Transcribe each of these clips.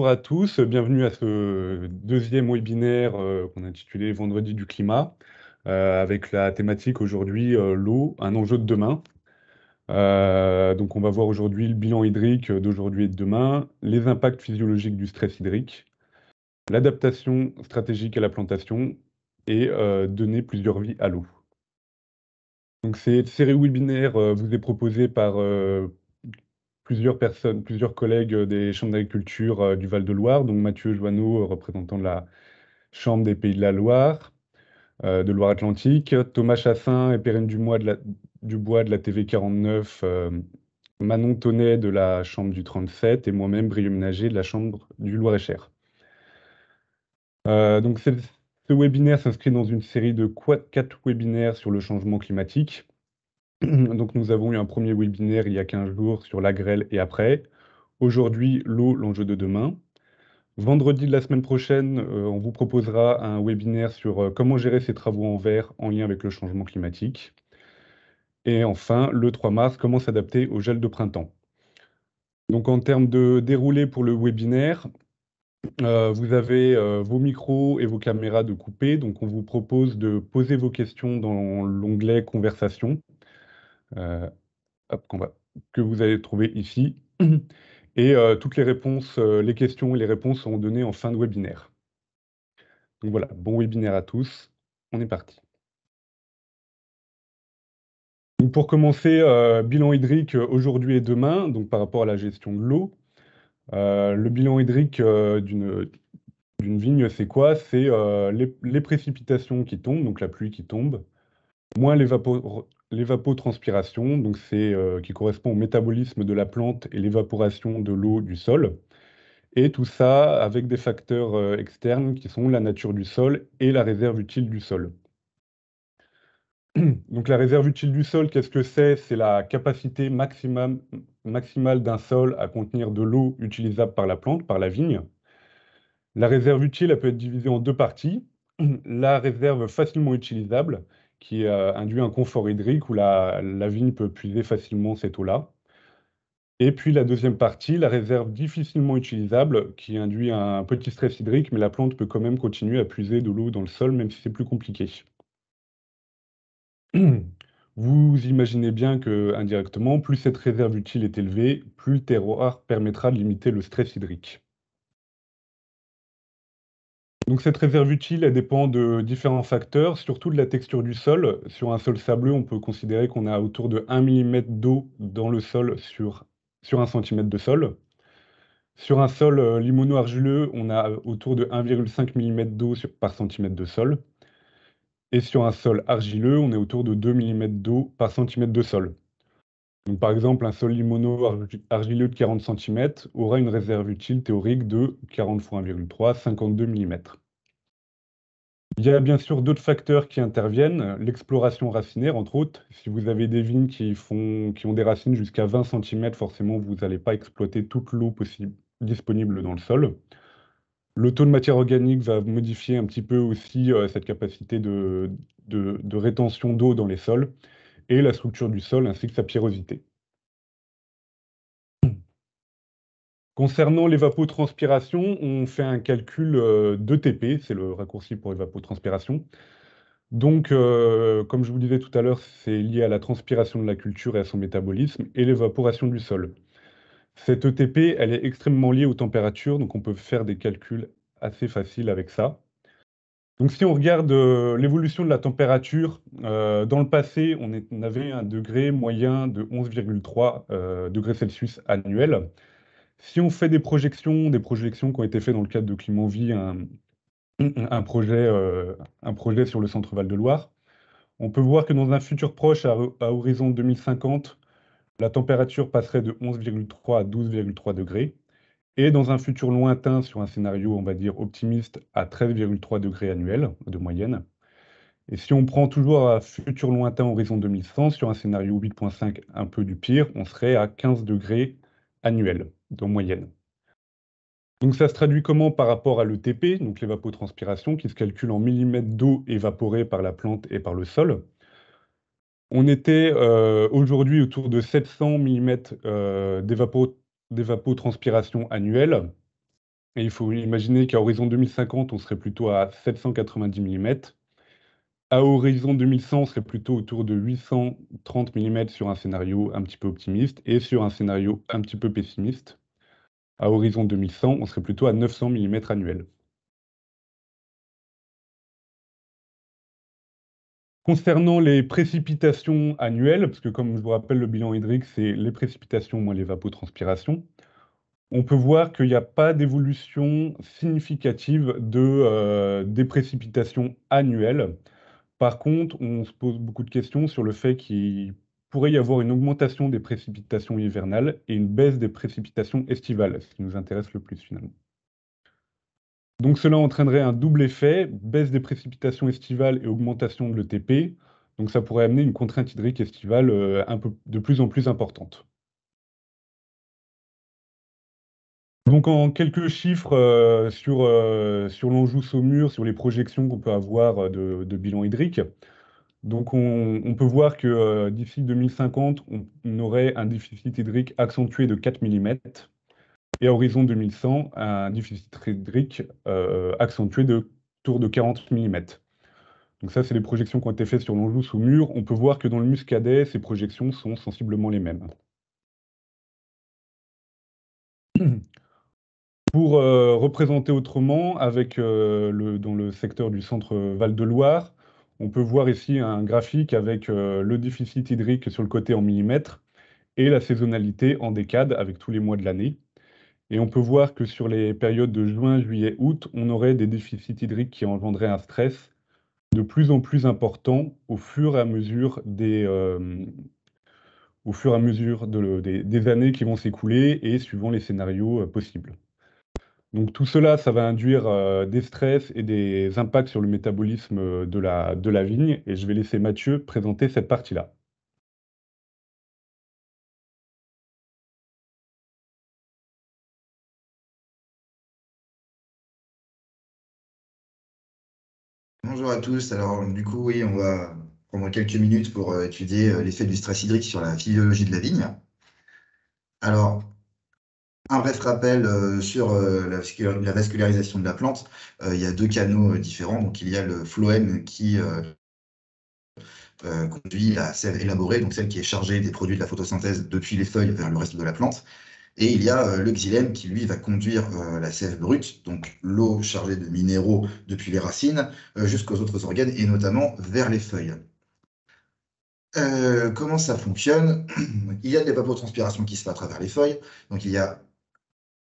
à tous, bienvenue à ce deuxième webinaire qu'on a intitulé Vendredi du climat, avec la thématique aujourd'hui l'eau, un enjeu de demain. Donc on va voir aujourd'hui le bilan hydrique d'aujourd'hui et de demain, les impacts physiologiques du stress hydrique, l'adaptation stratégique à la plantation et donner plusieurs vies à l'eau. Donc cette série webinaire vous est proposée par plusieurs personnes, plusieurs collègues des chambres d'agriculture du Val-de-Loire, donc Mathieu Joanneau, représentant de la Chambre des Pays de la Loire, de Loire-Atlantique, Thomas Chassin et Perrine Dubois de la TV 49, Manon Tonnet de la Chambre du 37 et moi-même, Brieux Ménager de la Chambre du Loir-et-Cher. Donc ce webinaire s'inscrit dans une série de 4 webinaires sur le changement climatique. Donc nous avons eu un premier webinaire il y a 15 jours sur la grêle et après. Aujourd'hui, l'eau, l'enjeu de demain. Vendredi de la semaine prochaine, on vous proposera un webinaire sur comment gérer ses travaux en verre en lien avec le changement climatique. Et enfin, le 3 mars, comment s'adapter au gel de printemps. Donc en termes de déroulé pour le webinaire, vous avez vos micros et vos caméras de couper. Donc on vous propose de poser vos questions dans l'onglet Conversation, euh, hop, que vous allez trouver ici. Et toutes les réponses, les questions et les réponses seront données en fin de webinaire. Donc voilà, bon webinaire à tous. On est parti. Donc pour commencer, bilan hydrique aujourd'hui et demain, donc par rapport à la gestion de l'eau. Le bilan hydrique d'une vigne, c'est quoi? C'est les précipitations qui tombent, donc la pluie qui tombe, moins l'évapotranspiration, donc c'est qui correspond au métabolisme de la plante et l'évaporation de l'eau du sol. Et tout ça avec des facteurs externes qui sont la nature du sol et la réserve utile du sol. Donc la réserve utile du sol, qu'est-ce que c'est? C'est la capacité maximale d'un sol à contenir de l'eau utilisable par la plante, par la vigne. La réserve utile, elle peut être divisée en deux parties. La réserve facilement utilisable, qui induit un confort hydrique où la vigne peut puiser facilement cette eau-là. Et puis la deuxième partie, la réserve difficilement utilisable, qui induit un petit stress hydrique, mais la plante peut quand même continuer à puiser de l'eau dans le sol, même si c'est plus compliqué. Vous imaginez bien que, indirectement, plus cette réserve utile est élevée, plus le terroir permettra de limiter le stress hydrique. Donc cette réserve utile, elle dépend de différents facteurs, surtout de la texture du sol. Sur un sol sableux, on peut considérer qu'on a autour de 1 mm d'eau dans le sol sur 1 cm de sol. Sur un sol limono-argileux, on a autour de 1,5 mm d'eau par centimètre de sol. Et sur un sol argileux, on est autour de 2 mm d'eau par centimètre de sol. Donc, par exemple, un sol limono-argileux de 40 cm aura une réserve utile théorique de 40 x 1,3, 52 mm. Il y a bien sûr d'autres facteurs qui interviennent, l'exploration racinaire, entre autres. Si vous avez des vignes qui ont des racines jusqu'à 20 cm, forcément, vous n'allez pas exploiter toute l'eau possible disponible dans le sol. Le taux de matière organique va modifier un petit peu aussi cette capacité de rétention d'eau dans les sols et la structure du sol ainsi que sa pierrosité. Concernant l'évapotranspiration, on fait un calcul d'ETP, c'est le raccourci pour évapotranspiration. Donc, comme je vous disais tout à l'heure, c'est lié à la transpiration de la culture et à son métabolisme et l'évaporation du sol. Cette ETP, elle est extrêmement liée aux températures, donc on peut faire des calculs assez faciles avec ça. Donc si on regarde l'évolution de la température, dans le passé, on avait un degré moyen de 11,3 degrés Celsius annuel. Si on fait des projections qui ont été faites dans le cadre de Climanvie, un projet sur le centre Val-de-Loire, on peut voir que dans un futur proche, à horizon 2050, la température passerait de 11,3 à 12,3 degrés. Et dans un futur lointain, sur un scénario, on va dire optimiste, à 13,3 degrés annuels de moyenne. Et si on prend toujours un futur lointain, horizon 2100, sur un scénario 8,5, un peu du pire, on serait à 15 degrés annuels de moyenne. Donc ça se traduit comment par rapport à l'ETP, donc l'évapotranspiration, qui se calcule en millimètres d'eau évaporée par la plante et par le sol. On était aujourd'hui autour de 700 mm d'évapotranspiration annuelle. Et il faut imaginer qu'à horizon 2050, on serait plutôt à 790 mm. À horizon 2100, on serait plutôt autour de 830 mm sur un scénario un petit peu optimiste et sur un scénario un petit peu pessimiste. À horizon 2100, on serait plutôt à 900 mm annuels. Concernant les précipitations annuelles, parce que comme je vous rappelle, le bilan hydrique, c'est les précipitations moins l'évapotranspiration, on peut voir qu'il n'y a pas d'évolution significative des précipitations annuelles. Par contre, on se pose beaucoup de questions sur le fait qu'il pourrait y avoir une augmentation des précipitations hivernales et une baisse des précipitations estivales, ce qui nous intéresse le plus finalement. Donc cela entraînerait un double effet, baisse des précipitations estivales et augmentation de l'ETP. Donc ça pourrait amener une contrainte hydrique estivale un peu de plus en plus importante. Donc en quelques chiffres sur l'Anjou Saumur, sur les projections qu'on peut avoir de bilan hydrique. Donc on peut voir que d'ici 2050, on aurait un déficit hydrique accentué de 4 mm et à horizon 2100, un déficit hydrique accentué de tour de 40 mm. Donc ça, c'est les projections qui ont été faites sur l'Anjou sous mur. On peut voir que dans le Muscadet, ces projections sont sensiblement les mêmes. Pour représenter autrement, dans le secteur du centre Val-de-Loire, on peut voir ici un graphique avec le déficit hydrique sur le côté en millimètres et la saisonnalité en décades avec tous les mois de l'année. Et on peut voir que sur les périodes de juin, juillet, août, on aurait des déficits hydriques qui engendraient un stress de plus en plus important au fur et à mesure des années qui vont s'écouler et suivant les scénarios possibles. Donc tout cela, ça va induire des stress et des impacts sur le métabolisme de la vigne. Et je vais laisser Mathieu présenter cette partie-là. Bonjour à tous. Alors, du coup, oui, on va prendre quelques minutes pour étudier l'effet du stress hydrique sur la physiologie de la vigne. Alors, un bref rappel sur la vascularisation de la plante. Il y a deux canaux différents. Donc, il y a le phloème qui conduit la sève élaborée, donc celle qui est chargée des produits de la photosynthèse depuis les feuilles vers le reste de la plante. Et il y a le xylème qui, lui, va conduire la sève brute, donc l'eau chargée de minéraux depuis les racines, jusqu'aux autres organes et notamment vers les feuilles. Comment ça fonctionne? Il y a de l'évapotranspiration qui se fait à travers les feuilles. Donc, il y a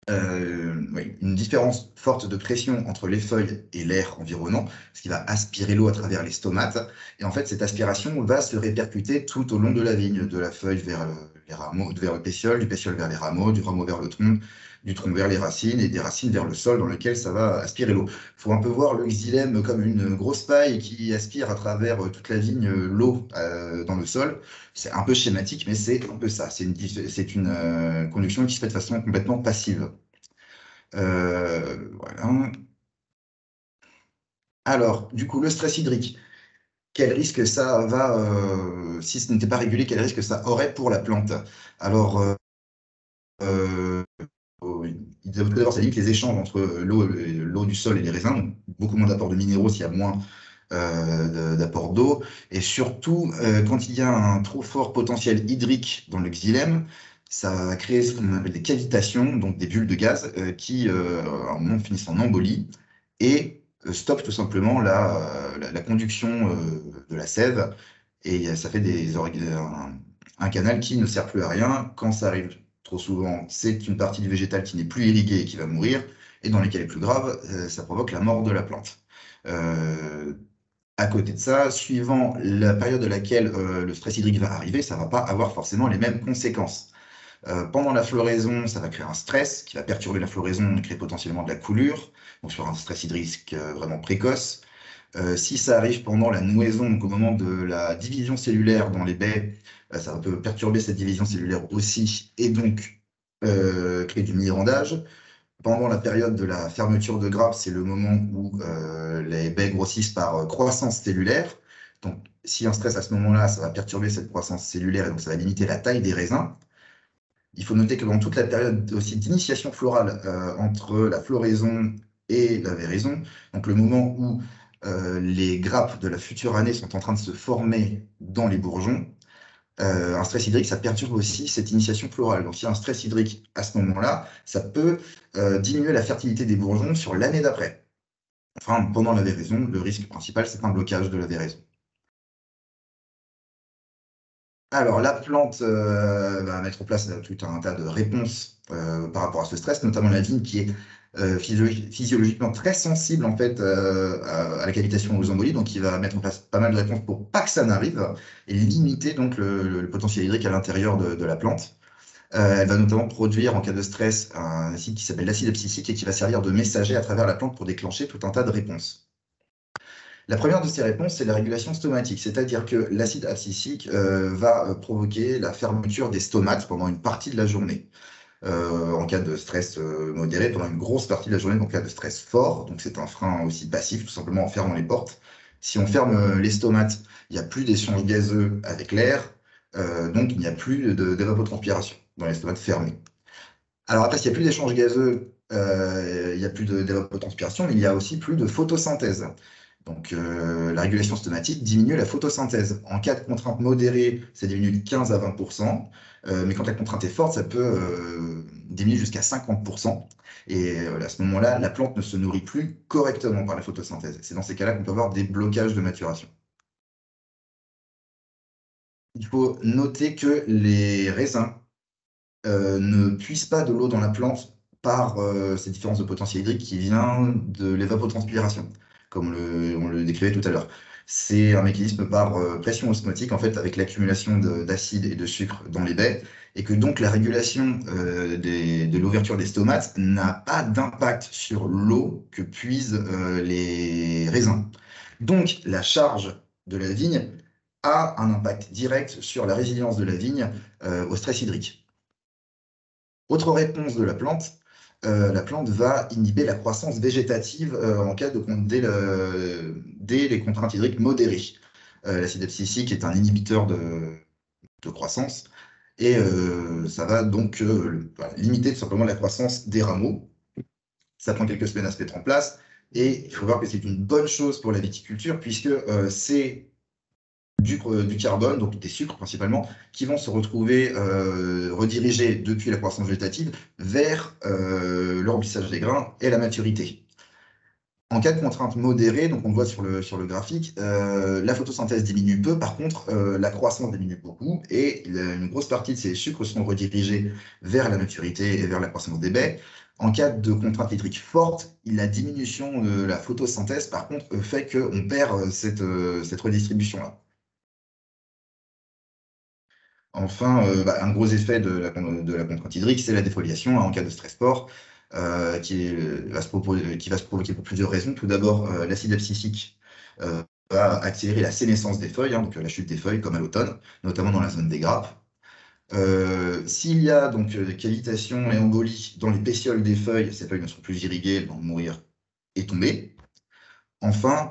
oui, une différence forte de pression entre les feuilles et l'air environnant, ce qui va aspirer l'eau à travers les stomates. Et en fait, cette aspiration va se répercuter tout au long de la vigne, de la feuille vers les rameaux, vers le pétiole, du pétiole vers les rameaux, du rameau vers le tronc, du tronc vers les racines et des racines vers le sol dans lequel ça va aspirer l'eau. Il faut un peu voir le xylème comme une grosse paille qui aspire à travers toute la vigne l'eau dans le sol. C'est un peu schématique, mais c'est un peu ça. C'est une conduction qui se fait de façon complètement passive. Voilà. Alors, du coup, le stress hydrique, quel risque ça va, si ce n'était pas régulé, quel risque ça aurait pour la plante? Alors, euh, tout d'abord, ça limite les échanges entre l'eau du sol et les raisins, donc beaucoup moins d'apport de minéraux s'il y a moins d'apport d'eau. Et surtout, quand il y a un trop fort potentiel hydrique dans le xylème, ça va créer ce qu'on appelle des cavitations, donc des bulles de gaz qui, à un moment, finissent en embolie et stoppent tout simplement la conduction de la sève. Et ça fait un canal qui ne sert plus à rien. Quand ça arrive trop souvent, c'est une partie du végétal qui n'est plus irriguée et qui va mourir. Et dans les cas les plus graves, ça provoque la mort de la plante. Euh, à côté de ça, suivant la période de laquelle le stress hydrique va arriver, ça ne va pas avoir forcément les mêmes conséquences. Pendant la floraison, ça va créer un stress qui va perturber la floraison et créer potentiellement de la coulure, donc sur un stress hydrique vraiment précoce. Si ça arrive pendant la nouaison, donc au moment de la division cellulaire dans les baies, ça peut perturber cette division cellulaire aussi et donc créer du mirandage. Pendant la période de la fermeture de grappes, c'est le moment où les baies grossissent par croissance cellulaire. Donc, si un stress à ce moment-là, ça va perturber cette croissance cellulaire et donc ça va limiter la taille des raisins. Il faut noter que dans toute la période aussi d'initiation florale entre la floraison et la véraison, donc le moment où les grappes de la future année sont en train de se former dans les bourgeons, un stress hydrique, ça perturbe aussi cette initiation florale. Donc, s'il y a un stress hydrique à ce moment-là, ça peut diminuer la fertilité des bourgeons sur l'année d'après. Enfin, pendant la véraison, le risque principal, c'est un blocage de la véraison. Alors, la plante va mettre en place tout un tas de réponses par rapport à ce stress, notamment la vigne qui est physiologiquement très sensible en fait à la cavitation aux embolies, donc il va mettre en place pas mal de réponses pour pas que ça n'arrive et limiter donc le potentiel hydrique à l'intérieur de la plante. Elle va notamment produire en cas de stress un acide qui s'appelle l'acide abscisique et qui va servir de messager à travers la plante pour déclencher tout un tas de réponses. La première de ces réponses, c'est la régulation stomatique, c'est-à-dire que l'acide abscisique va provoquer la fermeture des stomates pendant une partie de la journée. En cas de stress modéré, pendant une grosse partie de la journée, en cas de stress fort, donc c'est un frein aussi passif, tout simplement en fermant les portes. Si on ferme les stomates, il n'y a plus d'échange gazeux avec l'air, donc il n'y a plus d'évapotranspiration dans les stomates fermés. Alors après, s'il n'y a plus d'échange gazeux, il n'y a plus d'évapotranspiration, mais il y a aussi plus de photosynthèse. Donc, la régulation stomatique diminue la photosynthèse. En cas de contrainte modérée, ça diminue de 15 à 20%, mais quand la contrainte est forte, ça peut diminuer jusqu'à 50%. Et à ce moment-là, la plante ne se nourrit plus correctement par la photosynthèse. C'est dans ces cas-là qu'on peut avoir des blocages de maturation. Il faut noter que les raisins ne puisent pas de l'eau dans la plante par cette différence de potentiel hydrique qui vient de l'évapotranspiration, comme on le décrivait tout à l'heure. C'est un mécanisme par pression osmotique, en fait, avec l'accumulation d'acide et de sucre dans les baies, et que donc la régulation de l'ouverture des stomates n'a pas d'impact sur l'eau que puisent les raisins. Donc, la charge de la vigne a un impact direct sur la résilience de la vigne au stress hydrique. Autre réponse de la plante va inhiber la croissance végétative en cas dès les contraintes hydriques modérées. L'acide abscisique est un inhibiteur de croissance et ça va donc limiter tout simplement la croissance des rameaux. Ça prend quelques semaines à se mettre en place et il faut voir que c'est une bonne chose pour la viticulture puisque c'est du carbone, donc des sucres principalement, qui vont se retrouver redirigés depuis la croissance végétative vers le remplissage des grains et la maturité. En cas de contrainte modérée, donc on le voit sur le graphique, la photosynthèse diminue peu, par contre la croissance diminue beaucoup et une grosse partie de ces sucres sont redirigés vers la maturité et vers la croissance des baies. En cas de contrainte hydrique forte, la diminution de la photosynthèse, par contre, fait qu'on perd cette redistribution-là. Enfin, un gros effet de la contrainte hydrique, c'est la défoliation en cas de stress fort, va se provoquer pour plusieurs raisons. Tout d'abord, l'acide abscisique va accélérer la sénescence des feuilles, donc la chute des feuilles, comme à l'automne, notamment dans la zone des grappes. S'il y a donc cavitation et embolie dans les pétioles des feuilles, ces feuilles ne seront plus irriguées, elles vont mourir et tomber. Enfin,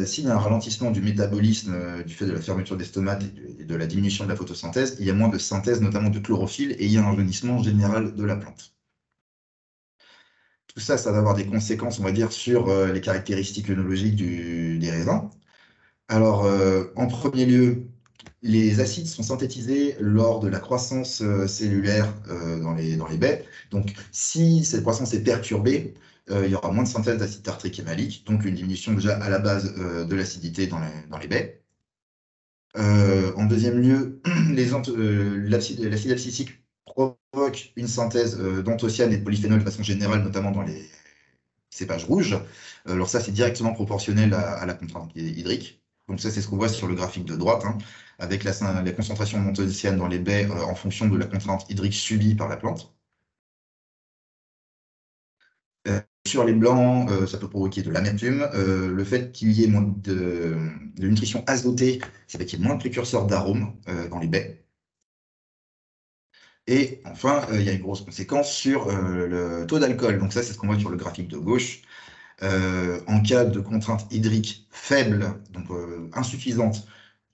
s'il y a un ralentissement du métabolisme du fait de la fermeture des stomates et de la diminution de la photosynthèse, il y a moins de synthèse, notamment de chlorophylle, et il y a un jaunissement général de la plante. Tout ça, ça va avoir des conséquences, on va dire, sur les caractéristiques œnologiques des raisins. Alors, en premier lieu, les acides sont synthétisés lors de la croissance cellulaire dans les baies. Donc, si cette croissance est perturbée, il y aura moins de synthèse d'acide tartrique et malique, donc une diminution déjà à la base de l'acidité dans les baies. En deuxième lieu, l'acide abscisique provoque une synthèse d'anthocyanes et de polyphénols de façon générale, notamment dans les cépages rouges. Alors ça, c'est directement proportionnel à la contrainte hydrique. Donc ça, c'est ce qu'on voit sur le graphique de droite, avec la concentration d'anthocyanes dans les baies en fonction de la contrainte hydrique subie par la plante. Sur les blancs, ça peut provoquer de l'amertume. Le fait qu'il y ait moins de nutrition azotée, ça fait qu'il y ait moins de précurseurs d'arômes dans les baies. Et enfin, il y a une grosse conséquence sur le taux d'alcool. Donc ça, c'est ce qu'on voit sur le graphique de gauche. En cas de contrainte hydrique faible, donc insuffisante,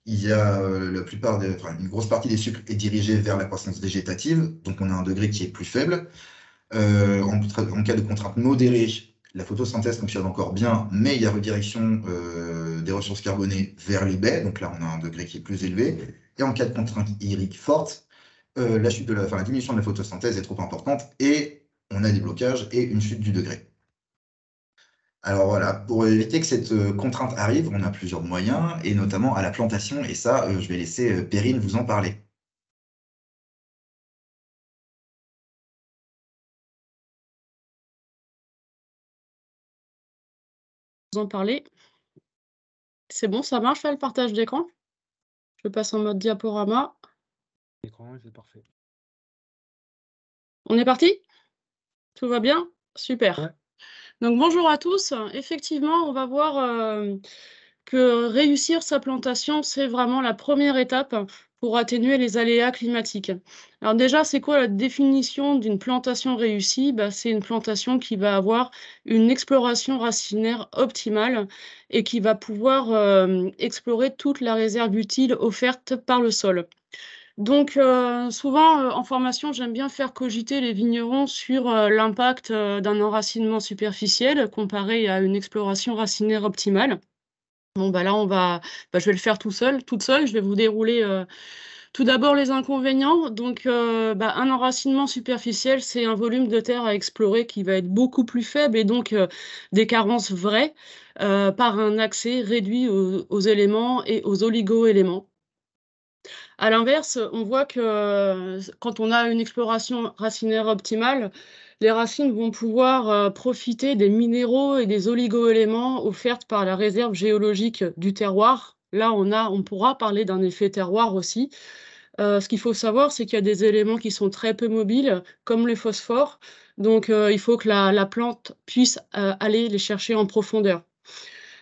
il y a une grosse partie des sucres est dirigée vers la croissance végétative, donc on a un degré qui est plus faible. En cas de contrainte modérée, la photosynthèse fonctionne encore bien, mais il y a redirection des ressources carbonées vers les baies, donc là on a un degré qui est plus élevé. Et en cas de contrainte hydrique forte, la diminution de la photosynthèse est trop importante et on a des blocages et une chute du degré. Alors voilà, pour éviter que cette contrainte arrive, on a plusieurs moyens, et notamment à la plantation, et ça, je vais laisser Perrine vous en parler. En parler. C'est bon, ça marche là, le partage d'écran? Je passe en mode diaporama. L'écran, c'est parfait. On est parti? Tout va bien? Super. Ouais. Donc bonjour à tous. Effectivement, on va voir que réussir sa plantation, c'est vraiment la première étape pour atténuer les aléas climatiques. Alors déjà, c'est quoi la définition d'une plantation réussie? C'est une plantation qui va avoir une exploration racinaire optimale et qui va pouvoir explorer toute la réserve utile offerte par le sol. Donc souvent, en formation, j'aime bien faire cogiter les vignerons sur l'impact d'un enracinement superficiel comparé à une exploration racinaire optimale. Bon, là, je vais le faire toute seule. Je vais vous dérouler tout d'abord les inconvénients. Donc, un enracinement superficiel, c'est un volume de terre à explorer qui va être beaucoup plus faible et donc des carences vraies par un accès réduit aux éléments et aux oligo-éléments. À l'inverse, on voit que quand on a une exploration racinaire optimale, les racines vont pouvoir profiter des minéraux et des oligo-éléments offerts par la réserve géologique du terroir. Là, on pourra parler d'un effet terroir aussi. Ce qu'il faut savoir, c'est qu'il y a des éléments qui sont très peu mobiles, comme le phosphore. Donc, il faut que la plante puisse aller les chercher en profondeur.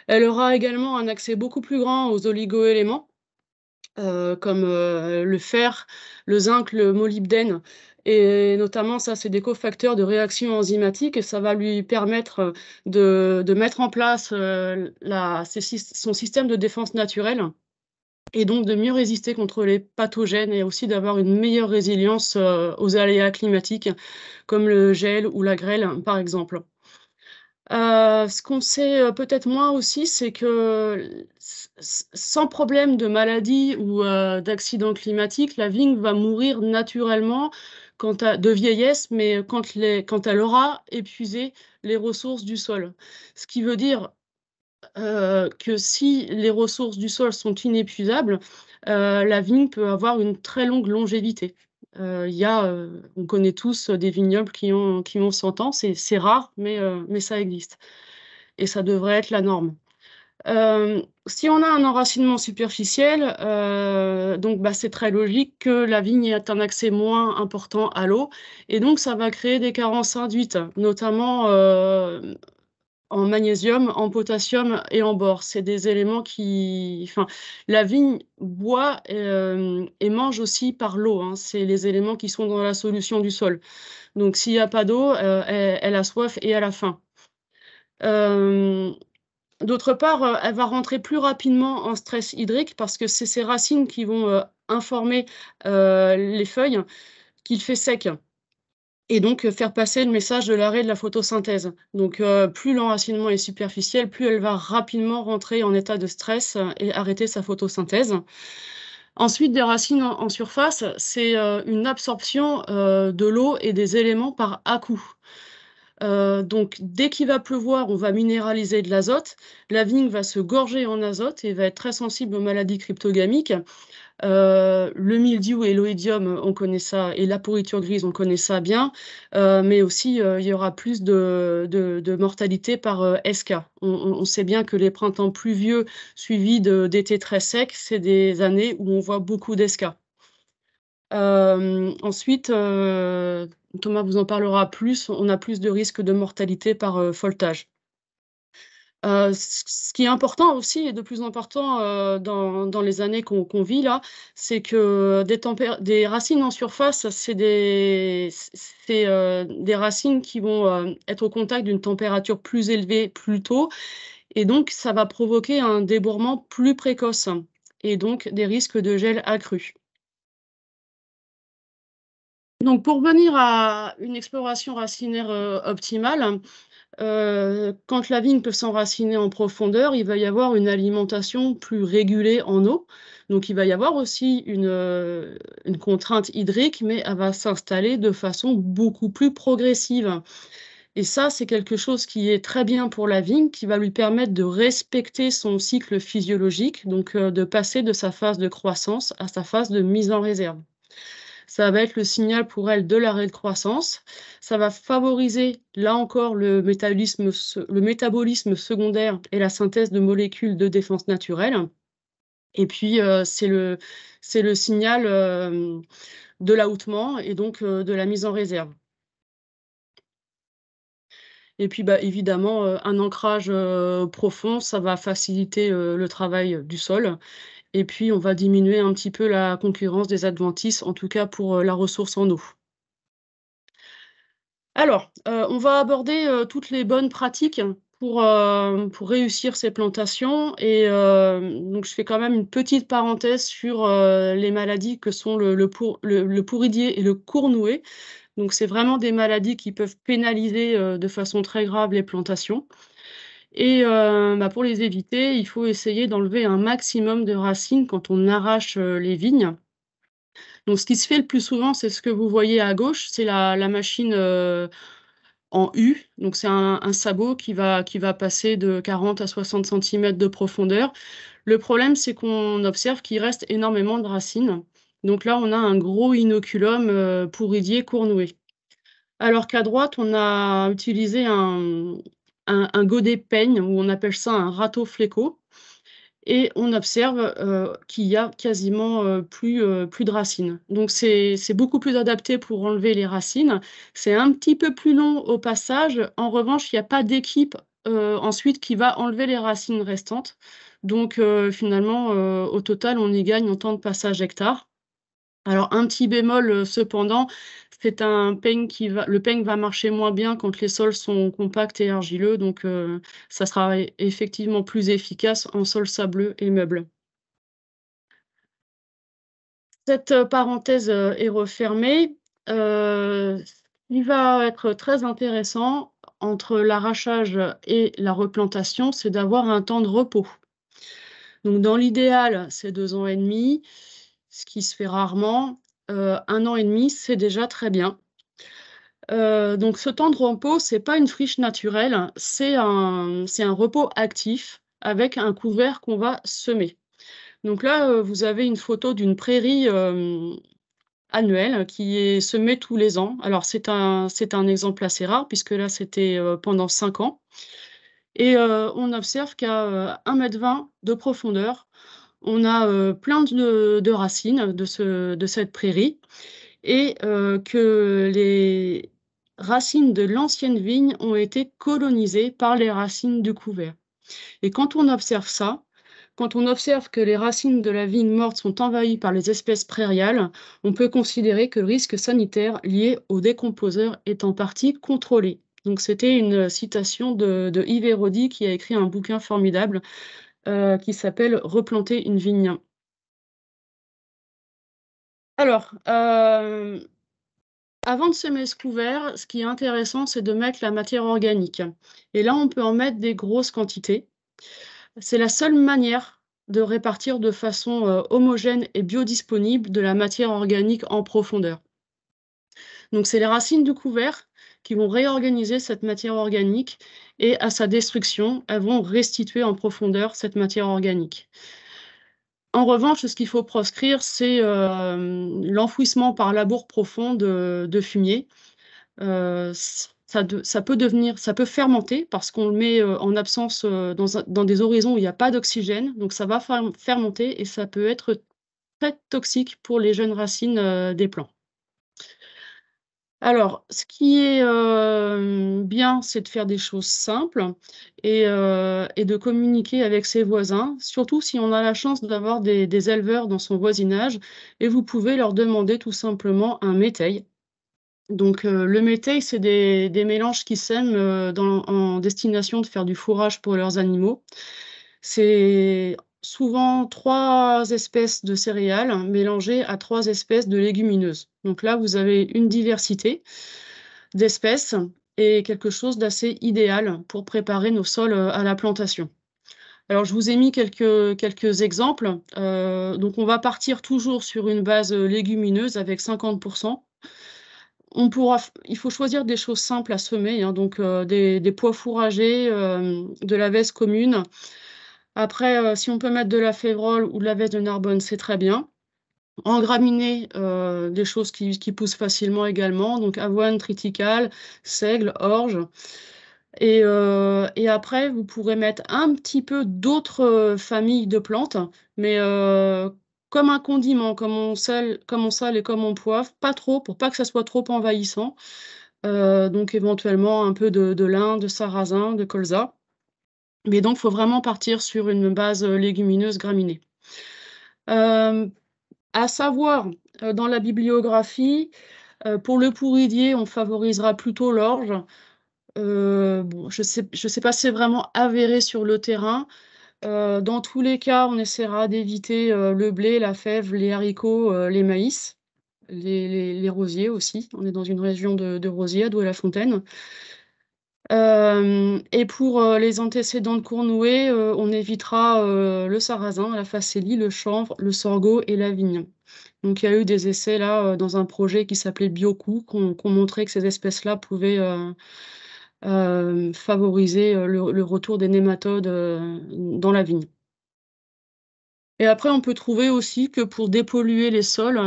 Elle aura également un accès beaucoup plus grand aux oligo-éléments comme le fer, le zinc, le molybdène et notamment ça, c'est des cofacteurs de réaction enzymatique et ça va lui permettre de mettre en place son système de défense naturelle et donc de mieux résister contre les pathogènes et aussi d'avoir une meilleure résilience aux aléas climatiques comme le gel ou la grêle, par exemple. Ce qu'on sait, peut-être moins aussi, c'est que sans problème de maladie ou d'accident climatique, la vigne va mourir naturellement de vieillesse, mais quand elle aura épuisé les ressources du sol. Ce qui veut dire que si les ressources du sol sont inépuisables, la vigne peut avoir une très longue longévité. On connaît tous des vignobles qui ont 100 ans, c'est rare, mais ça existe et ça devrait être la norme. Si on a un enracinement superficiel, c'est très logique que la vigne ait un accès moins important à l'eau et donc ça va créer des carences induites, notamment en magnésium, en potassium et en bore. C'est des éléments la vigne boit et mange aussi par l'eau, hein. C'est les éléments qui sont dans la solution du sol. Donc, s'il n'y a pas d'eau, elle a soif et elle a faim. D'autre part, elle va rentrer plus rapidement en stress hydrique parce que c'est ses racines qui vont informer les feuilles qu'il fait sec et donc faire passer le message de l'arrêt de la photosynthèse. Donc plus l'enracinement est superficiel, plus elle va rapidement rentrer en état de stress et arrêter sa photosynthèse. Ensuite, des racines en surface, c'est une absorption de l'eau et des éléments par à-coups. Donc dès qu'il va pleuvoir, on va minéraliser de l'azote. La vigne va se gorger en azote et va être très sensible aux maladies cryptogamiques. Le mildiou et l'oïdium, on connaît ça, et la pourriture grise, on connaît ça bien, mais aussi il y aura plus de mortalité par SK. On sait bien que les printemps pluvieux suivis d'étés très secs, c'est des années où on voit beaucoup d'SK. Ensuite, Thomas vous en parlera plus, on a plus de risques de mortalité par foltage. Ce qui est important aussi et de plus important dans les années qu'on vit là, c'est que des racines en surface, c'est des racines qui vont être au contact d'une température plus élevée plus tôt et donc ça va provoquer un débourrement plus précoce. et donc des risques de gel accrus. Donc pour venir à une exploration racinaire optimale, quand la vigne peut s'enraciner en profondeur, il va y avoir une alimentation plus régulée en eau. Donc il va y avoir aussi une contrainte hydrique, mais elle va s'installer de façon beaucoup plus progressive. Et ça, c'est quelque chose qui est très bien pour la vigne, qui va lui permettre de respecter son cycle physiologique, donc de passer de sa phase de croissance à sa phase de mise en réserve. Ça va être le signal pour elle de l'arrêt de croissance. Ça va favoriser, là encore, le métabolisme secondaire et la synthèse de molécules de défense naturelle. Et puis, c'est le signal de l'ahoutement et donc de la mise en réserve. Et puis, bah, évidemment, un ancrage profond, ça va faciliter le travail du sol. Et puis, on va diminuer un petit peu la concurrence des adventices, en tout cas pour la ressource en eau. Alors, on va aborder toutes les bonnes pratiques pour réussir ces plantations. Et donc, je fais quand même une petite parenthèse sur les maladies que sont le pourridier et le cournouet. Donc, c'est vraiment des maladies qui peuvent pénaliser de façon très grave les plantations. Et bah, pour les éviter, il faut essayer d'enlever un maximum de racines quand on arrache les vignes. Donc, ce qui se fait le plus souvent, c'est ce que vous voyez à gauche, c'est la machine en U. Donc, c'est un sabot qui va passer de 40 à 60 cm de profondeur. Le problème, c'est qu'on observe qu'il reste énormément de racines. Donc là, on a un gros inoculum pourridier cournoué. Alors qu'à droite, on a utilisé un godet peigne, ou on appelle ça un râteau fléco. Et on observe qu'il y a quasiment plus de racines. Donc c'est beaucoup plus adapté pour enlever les racines. C'est un petit peu plus long au passage. En revanche, il n'y a pas d'équipe ensuite qui va enlever les racines restantes. Donc finalement, au total, on y gagne en temps de passage hectare. Alors un petit bémol cependant, c'est le peigne va marcher moins bien quand les sols sont compacts et argileux, donc ça sera effectivement plus efficace en sol sableux et meuble. Cette parenthèse est refermée. Il va être très intéressant entre l'arrachage et la replantation, c'est d'avoir un temps de repos. Donc dans l'idéal, c'est 2 ans et demi, ce qui se fait rarement. 1 an et demi, c'est déjà très bien. Donc ce temps de repos, c'est pas une friche naturelle, c'est un repos actif avec un couvert qu'on va semer. Donc là, vous avez une photo d'une prairie annuelle qui est semée tous les ans. Alors c'est un exemple assez rare puisque là, c'était pendant 5 ans. Et on observe qu'à 1,20 m de profondeur, on a plein de racines de cette prairie et que les racines de l'ancienne vigne ont été colonisées par les racines du couvert. Et quand on observe ça, quand on observe que les racines de la vigne morte sont envahies par les espèces prairiales, on peut considérer que le risque sanitaire lié aux décomposeurs est en partie contrôlé. Donc c'était une citation de Yves Héraudy qui a écrit un bouquin formidable qui s'appelle « Replanter une vigne ». Alors, avant de semer ce couvert, ce qui est intéressant, c'est de mettre la matière organique. Et là, on peut en mettre des grosses quantités. C'est la seule manière de répartir de façon homogène et biodisponible de la matière organique en profondeur. Donc, c'est les racines du couvert qui vont réorganiser cette matière organique et à sa destruction, elles vont restituer en profondeur cette matière organique. En revanche, ce qu'il faut proscrire, c'est l'enfouissement par labour profond de fumier. Ça peut fermenter parce qu'on le met en absence dans des horizons où il n'y a pas d'oxygène. Donc ça va fermenter et ça peut être très toxique pour les jeunes racines des plants. Alors, ce qui est bien, c'est de faire des choses simples et de communiquer avec ses voisins, surtout si on a la chance d'avoir des éleveurs dans son voisinage, et vous pouvez leur demander tout simplement un métail. Donc le métail, c'est des mélanges qui sèment en destination de faire du fourrage pour leurs animaux. C'est souvent 3 espèces de céréales mélangées à 3 espèces de légumineuses. Donc là, vous avez une diversité d'espèces et quelque chose d'assez idéal pour préparer nos sols, à la plantation. Alors, je vous ai mis quelques exemples. Donc on va partir toujours sur une base, légumineuse avec 50. Il faut choisir des choses simples à semer, hein, donc des pois fourragers, de la veste commune. Après, si on peut mettre de la févrole ou de la veste de Narbonne, c'est très bien. En graminées, des choses qui poussent facilement également, donc avoine, triticale, seigle, orge. Et après, vous pourrez mettre un petit peu d'autres, familles de plantes, mais comme un condiment, comme on sale et comme on poivre, pas trop, pour pas que ça soit trop envahissant. Donc éventuellement un peu de lin, de sarrasin, de colza. Mais donc, il faut vraiment partir sur une base, légumineuse graminée. À savoir, dans la bibliographie, pour le pourridier, on favorisera plutôt l'orge. Bon, je sais pas si c'est vraiment avéré sur le terrain. Dans tous les cas, on essaiera d'éviter, le blé, la fève, les haricots, les maïs, les rosiers aussi. On est dans une région de rosiers, à Douai-la-Fontaine. Et pour, les antécédents de Cournouet, on évitera, le sarrasin, la facélie, le chanvre, le sorgho et la vigne. Donc il y a eu des essais là, dans un projet qui s'appelait Biocoup, qu'on montrait que ces espèces-là pouvaient, favoriser, le retour des nématodes, dans la vigne. Et après, on peut trouver aussi que pour dépolluer les sols,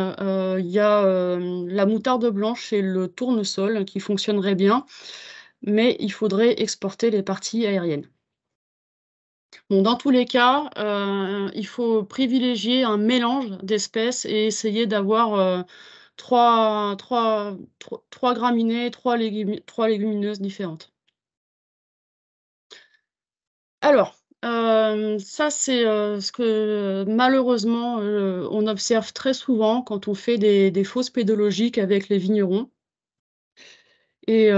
il y a, la moutarde blanche et le tournesol qui fonctionneraient bien, mais il faudrait exporter les parties aériennes. Bon, dans tous les cas, il faut privilégier un mélange d'espèces et essayer d'avoir, 3 graminées, 3 légumineuses différentes. Alors, ça c'est, ce que malheureusement, on observe très souvent quand on fait des fausses pédologiques avec les vignerons et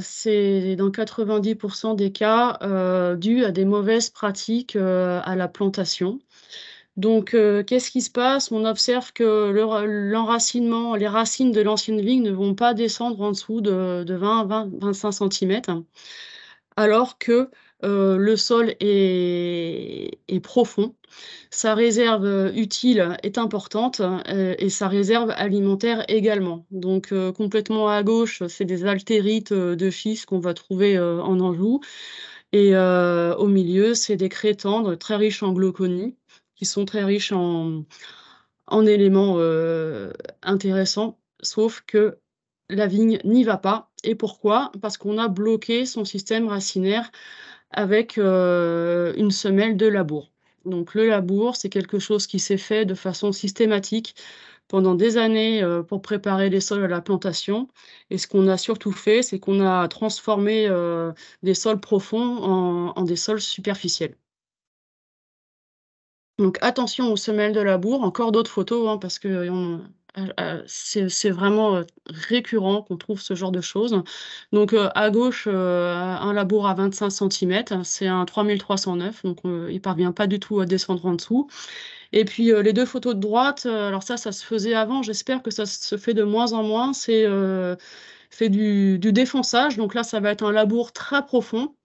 c'est dans 90 des cas, dû à des mauvaises pratiques, à la plantation. Donc qu'est-ce qui se passe? On observe que l'enracinement, les racines de l'ancienne vigne ne vont pas descendre en dessous de 20-25 centimètres, alors que, le sol est profond. Sa réserve, utile est importante, et sa réserve alimentaire également. Donc complètement à gauche, c'est des altérites, de schiste qu'on va trouver, en Anjou et au milieu, c'est des craies tendres très riches en glauconie, qui sont très riches en éléments, intéressants, sauf que la vigne n'y va pas. Et pourquoi? Parce qu'on a bloqué son système racinaire avec, une semelle de labour. Donc le labour, c'est quelque chose qui s'est fait de façon systématique pendant des années, pour préparer les sols à la plantation et ce qu'on a surtout fait, c'est qu'on a transformé, des sols profonds en des sols superficiels. Donc attention aux semelles de labour, encore d'autres photos, hein, parce que c'est vraiment, récurrent qu'on trouve ce genre de choses. Donc à gauche, un labour à 25 centimètres, c'est un 3309, donc il parvient pas du tout à descendre en dessous. Et puis, les 2 photos de droite, alors ça se faisait avant, j'espère que ça se fait de moins en moins, c'est du défonçage. Donc là, ça va être un labour très profond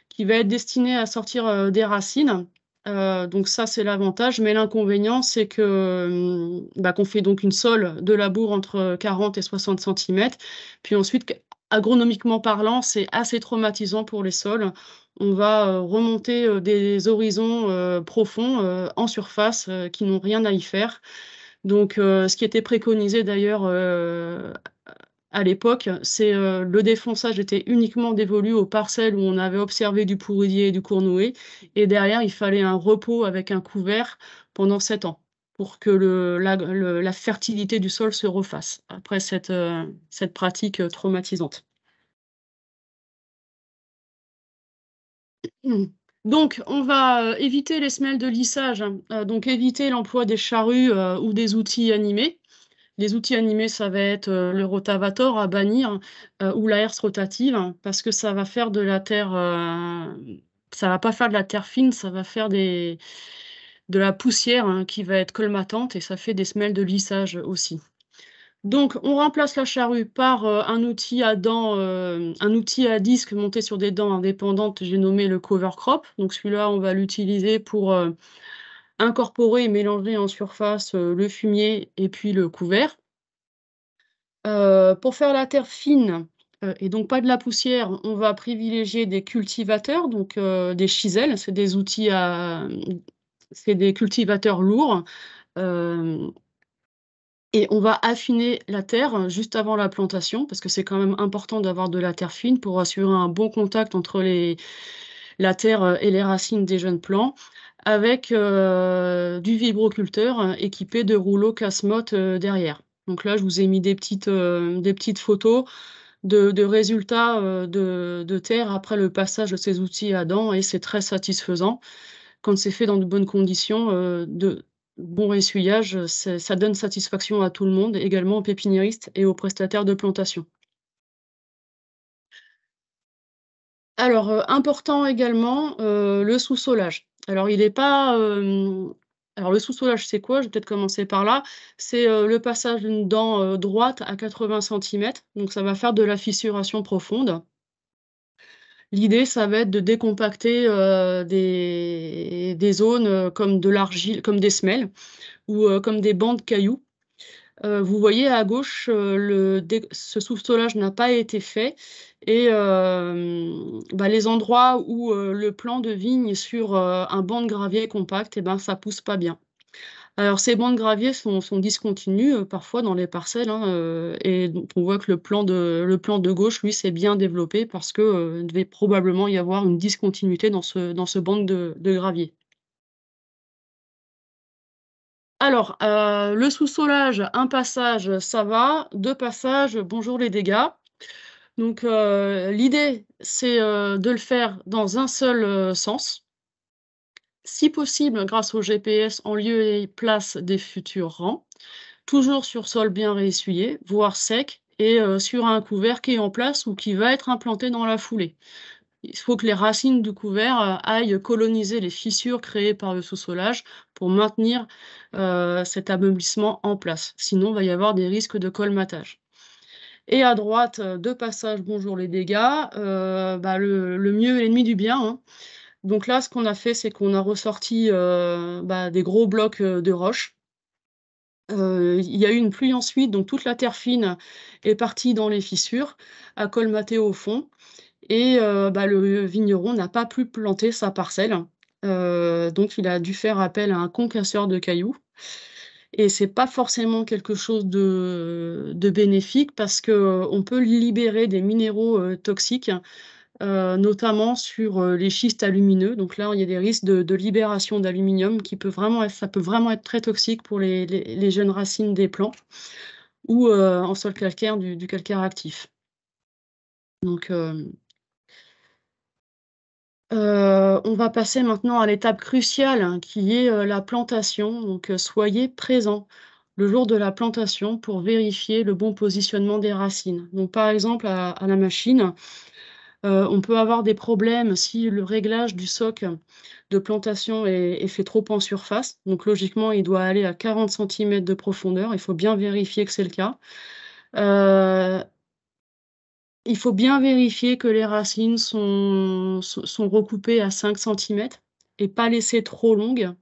qui va être destiné à sortir, des racines. Donc ça, c'est l'avantage, mais l'inconvénient, c'est que, qu'on fait donc une sole de labour entre 40 et 60 centimètres. Puis ensuite, agronomiquement parlant, c'est assez traumatisant pour les sols. On va, remonter, des horizons, profonds, en surface, qui n'ont rien à y faire. Donc ce qui était préconisé d'ailleurs, à l'époque, c'est, le défonçage était uniquement dévolu aux parcelles où on avait observé du pourridier et du cournouet et derrière, il fallait un repos avec un couvert pendant 7 ans pour que la fertilité du sol se refasse après cette pratique, traumatisante. Mmh. Donc on va, éviter les semelles de lissage, donc éviter l'emploi des charrues, ou des outils animés. Les outils animés, ça va être, le rotavator à bannir, ou la herse rotative, hein, parce que ça va faire de la terre, ça va pas faire de la terre fine, ça va faire de la poussière hein, qui va être colmatante et ça fait des semelles de lissage aussi. Donc, on remplace la charrue par un outil à dents, un outil à disque monté sur des dents indépendantes, j'ai nommé le cover crop. Donc celui-là, on va l'utiliser pour incorporer et mélanger en surface le fumier et puis le couvert. Pour faire la terre fine et donc pas de la poussière, on va privilégier des cultivateurs, donc des chisels, c'est des outils c'est des cultivateurs lourds. euh, Et on va affiner la terre juste avant la plantation, parce que c'est quand même important d'avoir de la terre fine pour assurer un bon contact entre la terre et les racines des jeunes plants, avec du vibroculteur équipé de rouleaux casse-motte derrière. Donc là, je vous ai mis des petites photos de résultats de terre après le passage de ces outils à dents, et c'est très satisfaisant quand c'est fait dans de bonnes conditions, de bon essuyage, ça donne satisfaction à tout le monde, également aux pépiniéristes et aux prestataires de plantation. Alors, important également, le sous-solage. Alors il est pas, alors le sous-solage, c'est quoi? Je vais peut-être commencer par là. C'est, le passage d'une dent, droite à 80 centimètres, donc ça va faire de la fissuration profonde. L'idée, ça va être de décompacter, des zones, comme de l'argile, comme des semelles ou, comme des bancs de cailloux. Vous voyez à gauche, ce sous-solage n'a pas été fait et les endroits où, le plant de vigne est sur, un banc de gravier compact et ben, ça pousse pas bien. Alors ces bancs de gravier sont discontinus, parfois dans les parcelles, hein, et donc on voit que le plan de gauche, lui, s'est bien développé parce que, il devait probablement y avoir une discontinuité dans ce banc de gravier. Alors, le sous-solage, un passage, ça va. 2 passages, bonjour les dégâts. Donc, l'idée, c'est, de le faire dans un seul, sens. Si possible, grâce au GPS en lieu et place des futurs rangs. Toujours sur sol bien réessuyé, voire sec et sur un couvert qui est en place ou qui va être implanté dans la foulée. Il faut que les racines du couvert, aillent coloniser les fissures créées par le sous-solage pour maintenir, cet ameublissement en place. Sinon, il va y avoir des risques de colmatage. Et à droite, 2 passages, bonjour les dégâts, le mieux est l'ennemi du bien, hein. Donc là, ce qu'on a fait, c'est qu'on a ressorti, des gros blocs, de roches. Il y a eu une pluie ensuite, donc toute la terre fine est partie dans les fissures, a colmaté au fond et le vigneron n'a pas pu planter sa parcelle. Donc il a dû faire appel à un concasseur de cailloux et c'est pas forcément quelque chose de bénéfique parce qu'on peut libérer des minéraux, toxiques, notamment sur, les schistes alumineux. Donc là, il y a des risques de libération d'aluminium qui peut vraiment être ça peut vraiment être très toxique pour les jeunes racines des plants ou, en sol calcaire, du calcaire actif. Donc, on va passer maintenant à l'étape cruciale, hein, qui est, la plantation. Donc, soyez présents le jour de la plantation pour vérifier le bon positionnement des racines. Donc, par exemple, à la machine, on peut avoir des problèmes si le réglage du soc de plantation est fait trop en surface. Donc logiquement, il doit aller à 40 centimètres de profondeur. Il faut bien vérifier que c'est le cas. Heu, il faut bien vérifier que les racines sont recoupées à 5 centimètres et pas laissées trop longues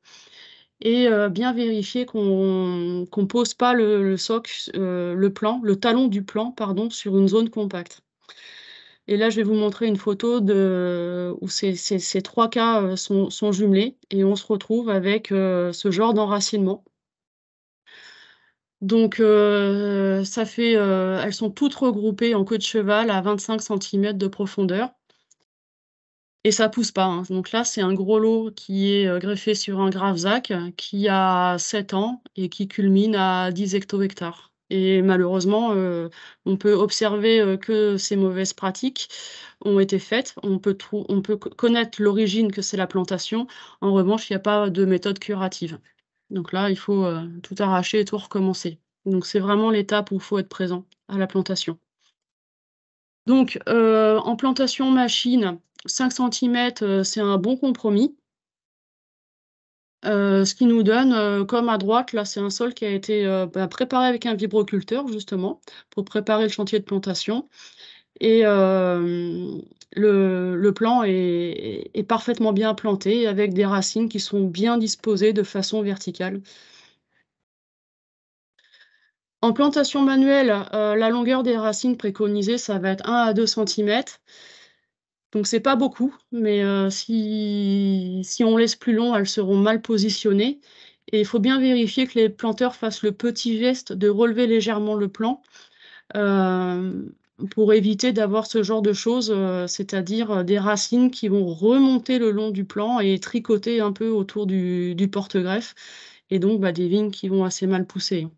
et bien vérifier qu'on pose pas le soc, le talon du plant, pardon, sur une zone compacte. Et là, je vais vous montrer une photo où ces 3 cas, sont jumelés et on se retrouve avec, ce genre d'enracinement. Donc ça fait, elles sont toutes regroupées en queue de cheval à 25 centimètres de profondeur et ça pousse pas, hein. Donc là, c'est un gros lot qui est, greffé sur un Gravzac qui a 7 ans et qui culmine à 10 hecto-hectares et malheureusement, on peut observer, que ces mauvaises pratiques ont été faites. On peut connaître l'origine, que c'est la plantation. En revanche, il y a pas de méthode curative. Donc là, il faut, tout arracher et tout recommencer. Donc c'est vraiment l'étape où il faut être présent à la plantation. Donc, en plantation machine, 5 centimètres, c'est un bon compromis. Ce qui nous donne, comme à droite, là, c'est un sol qui a été préparé avec un vibroculteur, justement, pour préparer le chantier de plantation. Et le plan est parfaitement bien planté, avec des racines qui sont bien disposées de façon verticale. En plantation manuelle, la longueur des racines préconisées, ça va être 1 à 2 cm. Donc c'est pas beaucoup, mais si on laisse plus long, elles seront mal positionnées. Et il faut bien vérifier que les planteurs fassent le petit geste de relever légèrement le plan, pour éviter d'avoir ce genre de choses, c'est-à-dire des racines qui vont remonter le long du plan et tricoter un peu autour du porte-greffe, et donc des vignes qui vont assez mal pousser.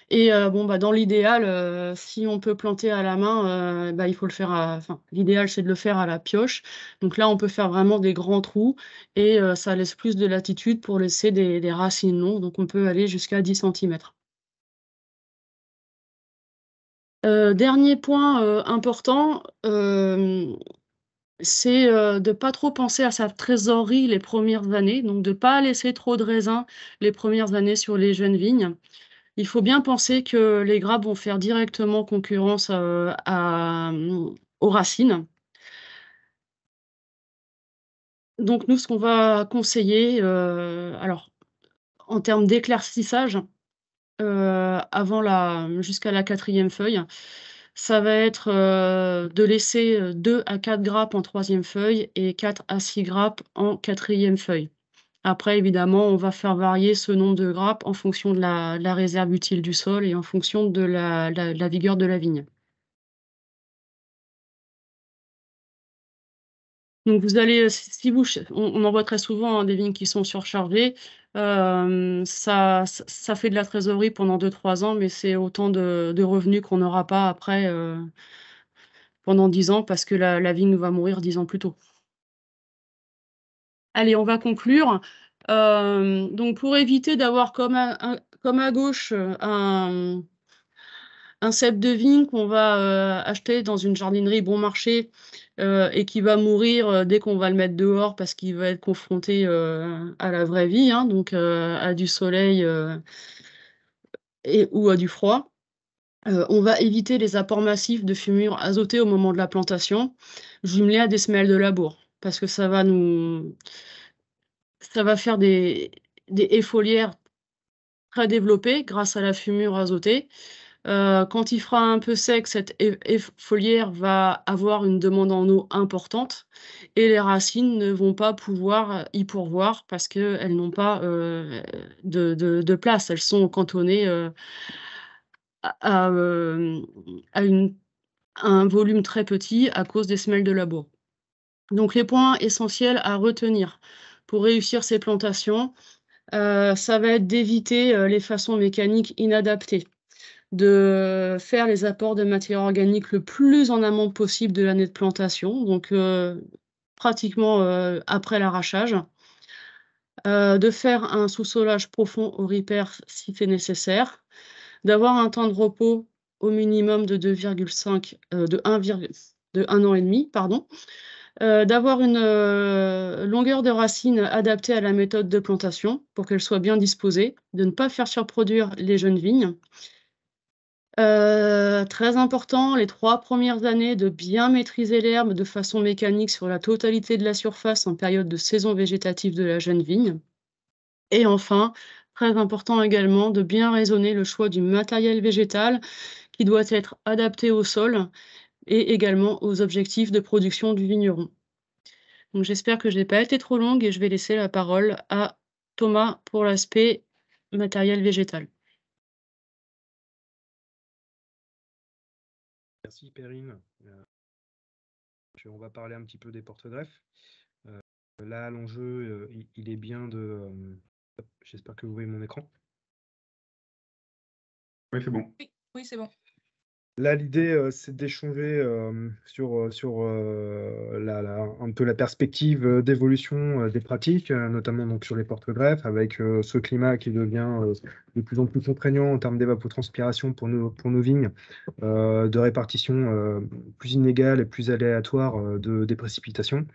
Et dans l'idéal, si on peut planter à la main, il faut le faire l'idéal, c'est de le faire à la pioche. Donc là, on peut faire vraiment des grands trous et ça laisse plus de latitude pour laisser des racines longues, donc on peut aller jusqu'à 10 centimètres. Dernier point, important, c'est, de pas trop penser à sa trésorerie les premières années, donc de pas laisser trop de raisins les premières années sur les jeunes vignes. Il faut bien penser que les grappes vont faire directement concurrence, aux racines. Donc nous, ce qu'on va conseiller, alors en termes d'éclaircissage, jusqu'à la 4e feuille, ça va être, de laisser, 2 à 4 grappes en 3e feuille et 4 à 6 grappes en 4e feuille. Après, évidemment, on va faire varier ce nombre de grappes en fonction de la réserve utile du sol et en fonction de la vigueur de la vigne. Donc vous allez, si vous ch on en voit très souvent, hein, des vignes qui sont surchargées, ça fait de la trésorerie pendant 2-3 ans, mais c'est autant de revenus qu'on n'aura pas après, pendant 10 ans, parce que la vigne va mourir 10 ans plus tôt. Allez, on va conclure. Donc pour éviter d'avoir comme à gauche, un cep de vigne qu'on va acheter dans une jardinerie bon marché, et qui va mourir dès qu'on va le mettre dehors, parce qu'il va être confronté à la vraie vie, hein, donc à du soleil ou à du froid. On va éviter les apports massifs de fumure azotée au moment de la plantation, jumelés à des semelles de labour, parce que ça va faire des haies foliaires très développées grâce à la fumure azotée. Quand il fera un peu sec, cette haie foliaire va avoir une demande en eau importante, et les racines ne vont pas pouvoir y pourvoir, parce qu'elles n'ont pas de place. Elles sont cantonnées à, à un volume très petit à cause des semelles de labour. Donc les points essentiels à retenir pour réussir ces plantations, ça va être d'éviter les façons mécaniques inadaptées, de faire les apports de matière organique le plus en amont possible de l'année de plantation, donc pratiquement après l'arrachage, de faire un sous-solage profond au ripère si c'est nécessaire, d'avoir un temps de repos au minimum de 2,5, de 1 an et demi, pardon, d'avoir une longueur de racine adaptée à la méthode de plantation pour qu'elle soit bien disposée, de ne pas faire surproduire les jeunes vignes. Très important, les 3 premières années, de bien maîtriser l'herbe de façon mécanique sur la totalité de la surface en période de saison végétative de la jeune vigne. Et enfin, très important également, de bien raisonner le choix du matériel végétal qui doit être adapté au sol et également aux objectifs de production du vigneron. Donc j'espère que je n'ai pas été trop longue, et je vais laisser la parole à Thomas pour l'aspect matériel végétal. Merci Perrine. On va parler un petit peu des porte-greffes. Là, l'enjeu, il est bien de... j'espère que vous voyez mon écran. Oui, c'est bon. Oui, c'est bon. Là, l'idée, c'est d'échanger sur un peu la perspective d'évolution des pratiques, notamment donc sur les porte-greffes, avec ce climat qui devient de plus en plus contraignant en termes d'évapotranspiration pour nos vignes, de répartition plus inégale et plus aléatoire des précipitations.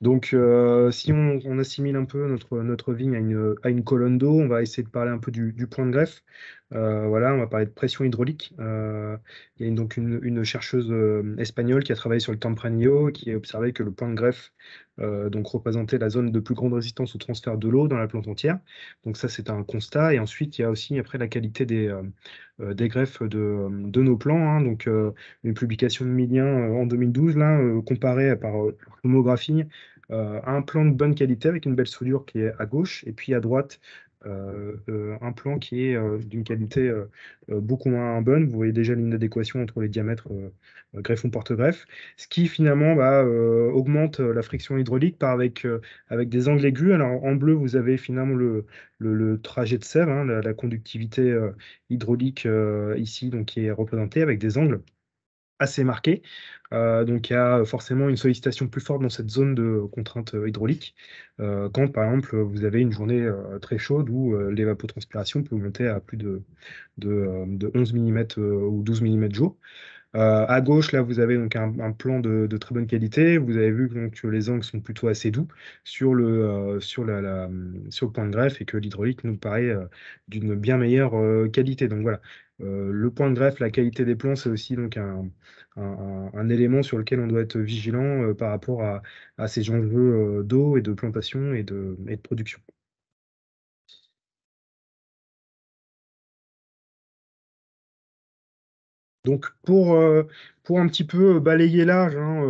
Donc, si on assimile un peu notre vigne à une colonne d'eau, on va essayer de parler un peu du point de greffe. Voilà, on va parler de pression hydraulique. Il y a donc une chercheuse espagnole qui a travaillé sur le Tempranillo, qui a observé que le point de greffe donc représentait la zone de plus grande résistance au transfert de l'eau dans la plante entière. Donc ça, c'est un constat. Et ensuite, il y a aussi après la qualité des greffes de nos plants, hein. Donc, une publication de Millien en 2012, là, comparée par tomographie un plan de bonne qualité avec une belle soudure qui est à gauche, et puis à droite, un plan qui est d'une qualité beaucoup moins bonne. Vous voyez déjà l'inadéquation entre les diamètres greffon-porte-greffe, ce qui finalement augmente la friction hydraulique avec des angles aigus. Alors en bleu, vous avez finalement le trajet de sève, hein, la conductivité hydraulique ici, donc, qui est représentée avec des angles assez marqué. Donc il y a forcément une sollicitation plus forte dans cette zone de contrainte hydraulique. Quand par exemple vous avez une journée très chaude où l'évapotranspiration peut monter à plus de 11 mm ou 12 mm jour. À gauche, là, vous avez donc un plan de très bonne qualité. Vous avez vu donc, que les angles sont plutôt assez doux sur le point de greffe et que l'hydraulique nous paraît d'une bien meilleure qualité. Donc voilà, le point de greffe, la qualité des plans, c'est aussi donc un élément sur lequel on doit être vigilant par rapport à ces enjeux d'eau et de plantation et de production. Donc, pour un petit peu balayer large, hein,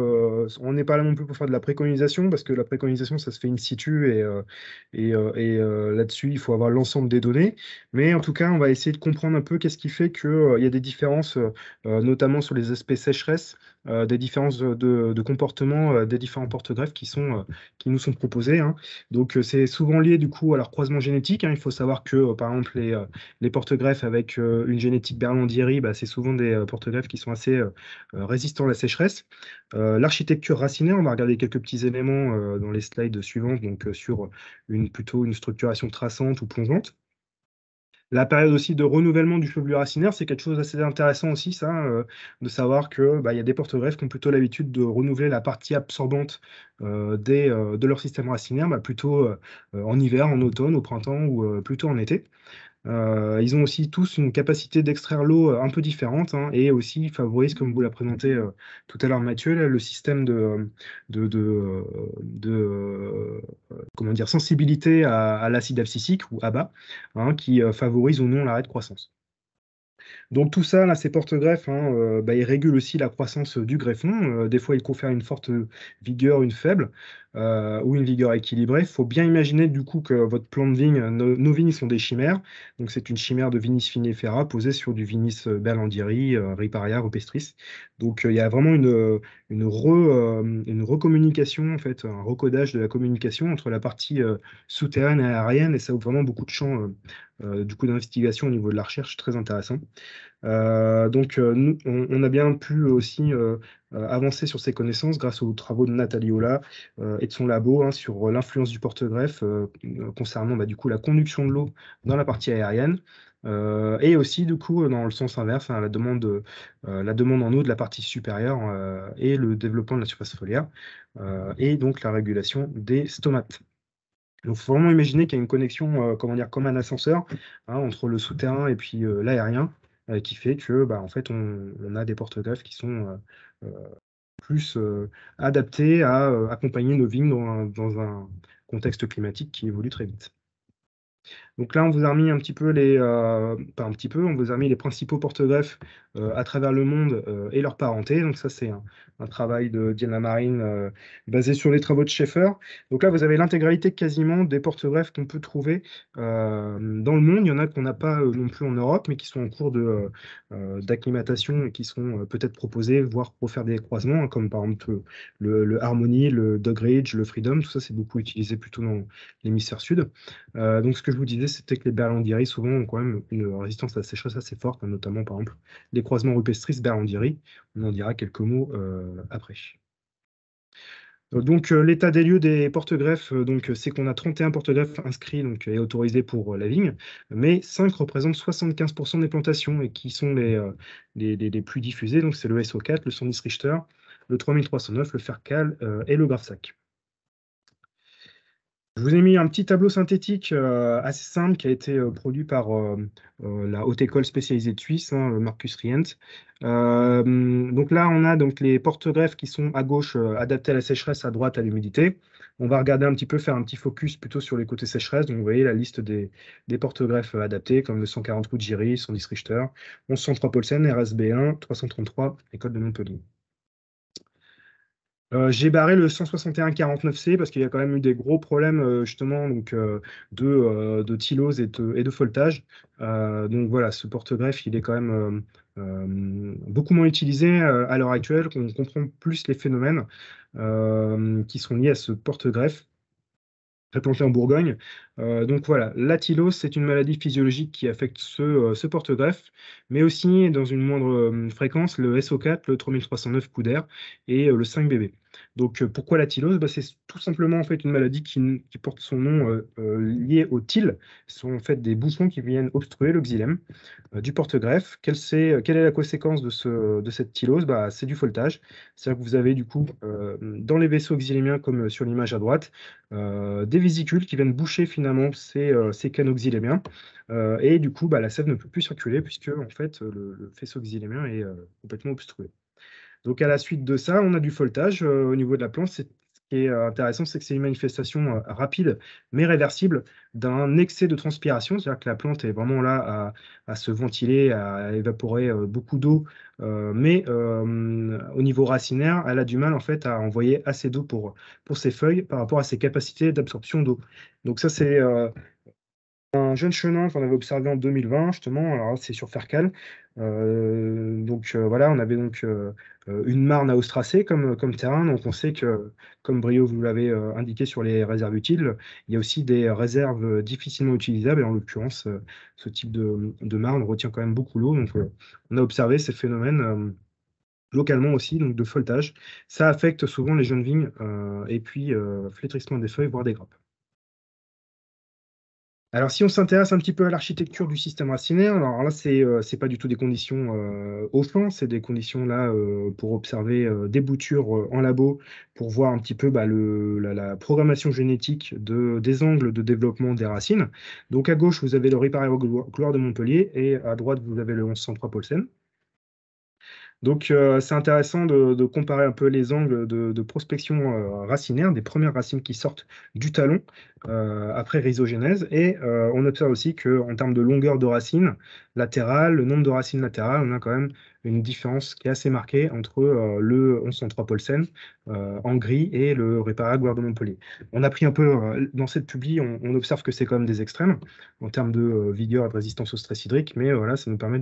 on n'est pas là non plus pour faire de la préconisation, parce que la préconisation, ça se fait in situ, et là-dessus, il faut avoir l'ensemble des données. Mais en tout cas, on va essayer de comprendre un peu qu'est-ce qui fait qu'il y a des différences, notamment sur les aspects sécheresse, des différences de comportement des différents porte-greffes qui nous sont proposés, hein. Donc, c'est souvent lié du coup à leur croisement génétique, hein. Il faut savoir que, par exemple, les porte-greffes avec une génétique Berlandieri, c'est souvent des porte-greffes qui sont assez résistants à la sécheresse. L'architecture racinaire, on va regarder quelques petits éléments dans les slides suivantes, donc sur plutôt une structuration traçante ou plongeante. La période aussi de renouvellement du chevelu racinaire, c'est quelque chose d'assez intéressant aussi, ça, de savoir que il y a des porte-greffes qui ont plutôt l'habitude de renouveler la partie absorbante de leur système racinaire, plutôt en hiver, en automne, au printemps ou plutôt en été. Ils ont aussi tous une capacité d'extraire l'eau un peu différente, hein, et aussi ils favorisent, comme vous l'a présenté tout à l'heure Mathieu, là, le système comment dire, sensibilité à l'acide abscisique ou ABA, hein, qui favorise ou non l'arrêt de croissance. Donc tout ça, là, ces porte-greffes, hein, ils régulent aussi la croissance du greffon. Des fois, ils confèrent une forte vigueur, une faible, ou une vigueur équilibrée. Il faut bien imaginer du coup que votre plan de vigne, nos vignes sont des chimères. Donc c'est une chimère de Vinis finifera posée sur du Vinis berlandieri, riparia, rupestris. Donc il y a vraiment une recommunication, en fait, un recodage de la communication entre la partie souterraine et aérienne, et ça ouvre vraiment beaucoup de champs du coup d'investigation au niveau de la recherche, très intéressant. Donc, nous, on a bien pu aussi avancer sur ces connaissances grâce aux travaux de Nathalie Ola et de son labo, hein, sur l'influence du porte-greffe concernant du coup la conduction de l'eau dans la partie aérienne. Et aussi, du coup, dans le sens inverse, hein, la demande en eau de la partie supérieure et le développement de la surface foliaire, et donc la régulation des stomates. Donc, il faut vraiment imaginer qu'il y a une connexion, comment dire, comme un ascenseur, hein, entre le souterrain et puis l'aérien, qui fait que, en fait, on a des porte-greffes qui sont plus adaptés à accompagner nos vignes dans un contexte climatique qui évolue très vite. Donc là, on vous a remis un petit peu pas un petit peu, on vous a remis les principaux porte-greffes à travers le monde et leur parenté. Donc ça, c'est un travail de Diana Marine basé sur les travaux de Schaeffer. Donc là, vous avez l'intégralité quasiment des porte-greffes qu'on peut trouver dans le monde. Il y en a qu'on n'a pas non plus en Europe, mais qui sont en cours d'acclimatation et qui seront peut-être proposés, voire pour faire des croisements, hein, comme par exemple le Harmony, le Dog Ridge, le Freedom. Tout ça, c'est beaucoup utilisé plutôt dans l'hémisphère sud. Donc, ce que je vous disais, c'était que les berlandieri, souvent, ont quand même une résistance à la sécheresse assez forte, hein, notamment, par exemple, les croisements rupestris-berlandieri. On en dira quelques mots après. Donc, l'état des lieux des porte-greffes, c'est qu'on a 31 porte-greffes inscrits et autorisés pour la vigne, mais 5 représentent 75% des plantations et qui sont les plus diffusés. Donc, c'est le SO4, le 110 Richter, le 3309, le Fercal et le Grafsac. Je vous ai mis un petit tableau synthétique assez simple qui a été produit par la Haute École spécialisée de Suisse, hein, Marcus Rient. Donc là, on a donc les porte-greffes qui sont à gauche adaptés à la sécheresse, à droite à l'humidité. On va regarder un petit peu, faire un petit focus plutôt sur les côtés sécheresse. Donc vous voyez la liste des porte-greffes adaptés, comme le 140 Ruggieri, 110 Richter, 1103 Paulsen, RSB1, 333 École de Montpellier. J'ai barré le 161-49C parce qu'il y a quand même eu des gros problèmes justement donc, de tylose et de faultage. Donc voilà, ce porte-greffe, il est quand même beaucoup moins utilisé à l'heure actuelle, qu'on comprend plus les phénomènes qui sont liés à ce porte-greffe implanté en Bourgogne. Donc voilà, la tylose, c'est une maladie physiologique qui affecte ce porte-greffe, mais aussi dans une moindre fréquence, le SO4, le 3309 coup d'air et le 5BB. Donc pourquoi la tylose? Bah, c'est tout simplement en fait une maladie qui porte son nom lié au tyle. Ce sont en fait des bouchons qui viennent obstruer le xylème du porte-greffe. Quelle est la conséquence de cette tylose? Bah, c'est du faultage. C'est-à-dire que vous avez du coup dans les vaisseaux xylémiens, comme sur l'image à droite, des vésicules qui viennent boucher finalement ces canaux xylémiens. Et du coup, bah, la sève ne peut plus circuler puisque en fait, le faisceau xylémien est complètement obstrué. Donc à la suite de ça, on a du faultage au niveau de la plante. Ce qui est intéressant, c'est que c'est une manifestation rapide mais réversible d'un excès de transpiration. C'est-à-dire que la plante est vraiment là à se ventiler, à évaporer beaucoup d'eau, mais au niveau racinaire, elle a du mal en fait à envoyer assez d'eau pour ses feuilles par rapport à ses capacités d'absorption d'eau. Donc ça, c'est un jeune chenin qu'on avait observé en 2020, justement. Alors là, c'est sur Fercal. Donc voilà, on avait donc une marne à ostracer comme terrain. Donc on sait que, comme Brio vous l'avez indiqué sur les réserves utiles, il y a aussi des réserves difficilement utilisables. Et en l'occurrence, ce type de marne retient quand même beaucoup l'eau. Donc on a observé ces phénomènes localement aussi, donc de feuilletage. Ça affecte souvent les jeunes vignes et puis flétrissement des feuilles, voire des grappes. Alors, si on s'intéresse un petit peu à l'architecture du système racinaire, alors là, c'est pas du tout des conditions au champ, c'est des conditions là pour observer des boutures en labo, pour voir un petit peu bah, la programmation génétique des angles de développement des racines. Donc, à gauche, vous avez le Riparia Gloire de Montpellier et à droite, vous avez le 1103 Paulsen. Donc, c'est intéressant de comparer un peu les angles de prospection racinaire, des premières racines qui sortent du talon après rhizogénèse. Et on observe aussi qu'en termes de longueur de racines latérales, le nombre de racines latérales, on a quand même une différence qui est assez marquée entre le 1103 Paulsen en gris et le Riparia Gloire de Montpellier. On a pris un peu, dans cette publi, on observe que c'est quand même des extrêmes en termes de vigueur et de résistance au stress hydrique, mais voilà, ça nous permet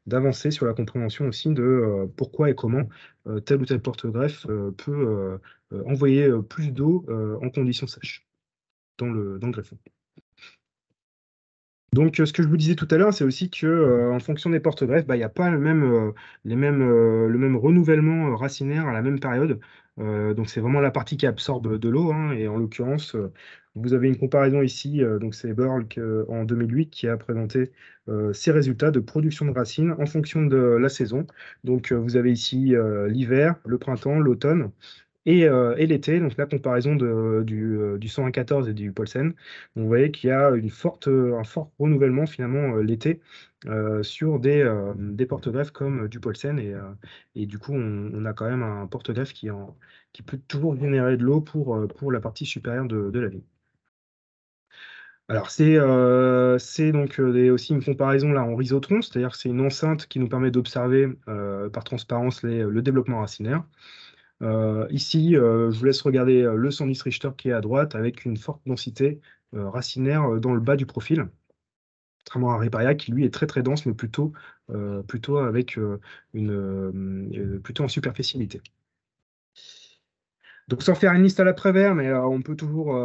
d'avancer sur la compréhension aussi de pourquoi et comment tel ou tel porte-greffe peut envoyer plus d'eau en conditions sèches dans le greffon. Donc, ce que je vous disais tout à l'heure, c'est aussi que, en fonction des porte-greffes, bah, il n'y a pas le même renouvellement racinaire à la même période. Donc, c'est vraiment la partie qui absorbe de l'eau, hein, et en l'occurrence, vous avez une comparaison ici, donc c'est Burl en 2008 qui a présenté ses résultats de production de racines en fonction de la saison. Donc, vous avez ici l'hiver, le printemps, l'automne. Et l'été, donc la comparaison du 114 et du Paulsen, vous voyez qu'il y a un fort renouvellement finalement l'été sur des porte-greffes comme du Paulsen. Et du coup, on a quand même un porte-greffe qui peut toujours générer de l'eau pour la partie supérieure de la vigne. Alors, c'est donc aussi une comparaison là en rhizotron, c'est-à-dire que c'est une enceinte qui nous permet d'observer par transparence le développement racinaire. Ici, je vous laisse regarder le 110 Richter qui est à droite avec une forte densité racinaire dans le bas du profil, contrairement à un Riparia qui lui est très très dense, mais plutôt avec plutôt en superficialité. Donc sans faire une liste à l'après-vert, mais on peut toujours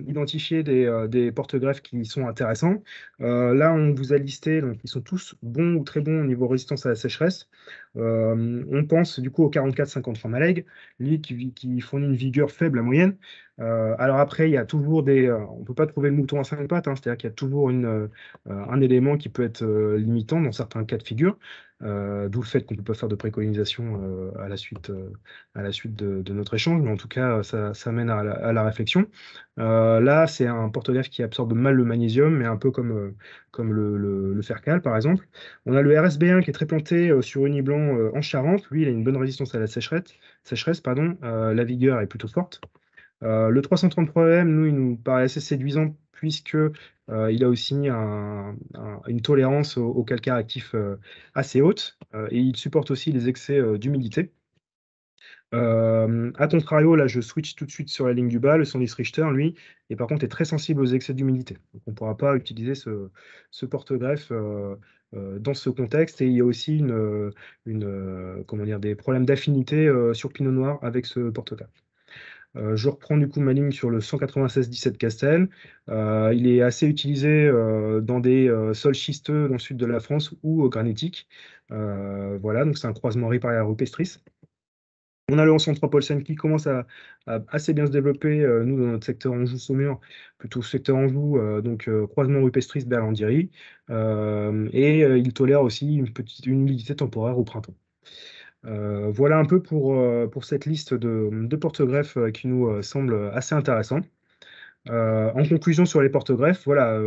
identifier des porte-greffes qui sont intéressants. Là, on vous a listé, donc ils sont tous bons ou très bons au niveau résistance à la sécheresse. On pense du coup au 44-53 Maleg, lui qui fournit une vigueur faible à moyenne. Alors après, il y a toujours on ne peut pas trouver le mouton à cinq pattes, hein, c'est-à-dire qu'il y a toujours un élément qui peut être limitant dans certains cas de figure, d'où le fait qu'on ne peut pas faire de préconisation à la suite de notre échange, mais en tout cas, ça mène à la réflexion. Là, c'est un porte-greffe qui absorbe mal le magnésium, mais un peu comme le fer-cal, par exemple. On a le RSB1 qui est très planté sur Uniblanc en Charente. Lui, il a une bonne résistance à la sécheresse, pardon. La vigueur est plutôt forte. Le 333M, nous, il nous paraît assez séduisant puisque il a aussi une tolérance au calcaire actif assez haute et il supporte aussi les excès d'humidité. À contrario, là, je switch tout de suite sur la ligne du bas. Le Sandis Richter, lui, et par contre, est très sensible aux excès d'humidité. Donc, on ne pourra pas utiliser ce porte-greffe dans ce contexte. Et il y a aussi comment dire, des problèmes d'affinité sur Pinot Noir avec ce porte-greffe. Je reprends du coup ma ligne sur le 196-17 Castel. Il est assez utilisé dans des sols schisteux dans le sud de la France ou granitiques. Voilà, donc c'est un croisement Riparia rupestris. On a le 103 Paulsen qui commence à assez bien se développer, nous, dans notre secteur Anjou-Saumur, plutôt secteur Anjou, donc croisement rupestris Berlandieri. Et il tolère aussi une humidité temporaire au printemps. Voilà un peu pour cette liste de porte-greffes qui nous semble assez intéressant. En conclusion sur les porte-greffes, voilà,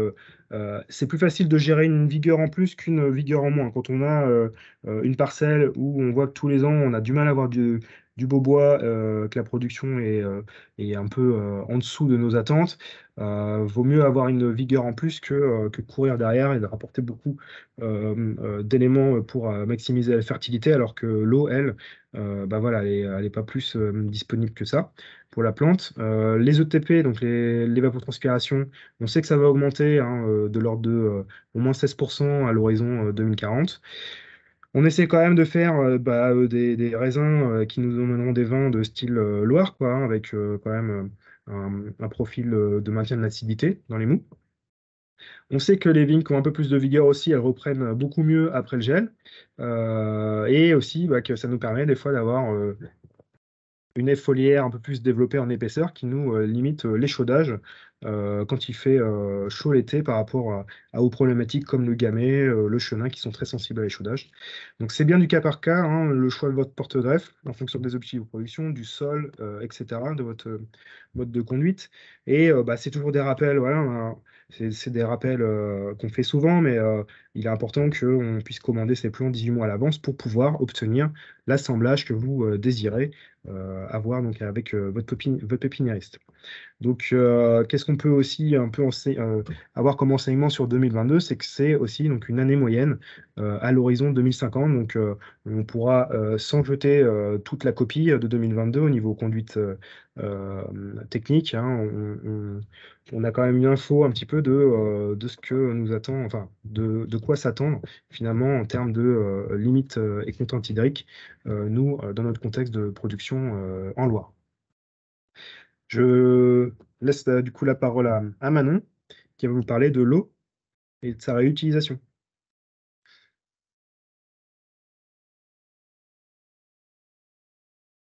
c'est plus facile de gérer une vigueur en plus qu'une vigueur en moins. Quand on a une parcelle où on voit que tous les ans on a du mal à avoir du beau bois, que la production est un peu en dessous de nos attentes, vaut mieux avoir une vigueur en plus que courir derrière et de rapporter beaucoup d'éléments pour maximiser la fertilité, alors que l'eau, elle, bah voilà, elle est pas plus disponible que ça pour la plante. Les ETP, donc l'évapotranspiration, on sait que ça va augmenter hein, de l'ordre de au moins 16% à l'horizon 2040. On essaie quand même de faire des raisins qui nous emmèneront des vins de style Loire, quoi, hein, avec quand même un profil de maintien de l'acidité dans les mous. On sait que les vignes qui ont un peu plus de vigueur aussi, elles reprennent beaucoup mieux après le gel. Et aussi que ça nous permet des fois d'avoir une aie foliaire un peu plus développée en épaisseur qui nous limite l'échaudage quand il fait chaud l'été par rapport aux problématiques comme le gamay, le chenin qui sont très sensibles à l'échaudage. Donc c'est bien du cas par cas, hein, le choix de votre porte-greffe en fonction des objectifs de production, du sol, etc., de votre mode de conduite. Et c'est toujours des rappels, voilà, c'est des rappels qu'on fait souvent, mais il est important qu'on puisse commander ces plants 18 mois à l'avance pour pouvoir obtenir l'assemblage que vous désirez avoir donc avec votre pépiniériste. Donc, qu'est-ce qu'on peut aussi un peu avoir comme enseignement sur 2022, c'est que c'est aussi donc une année moyenne à l'horizon 2050. Donc, on pourra sans jeter toute la copie de 2022 au niveau conduite technique. Hein, on a quand même une info un petit peu de ce que nous attend, enfin de quoi s'attendre finalement en termes de limites et contraintes hydriques, nous, dans notre contexte de production en Loire. Je laisse du coup la parole à Manon, qui va vous parler de l'eau et de sa réutilisation.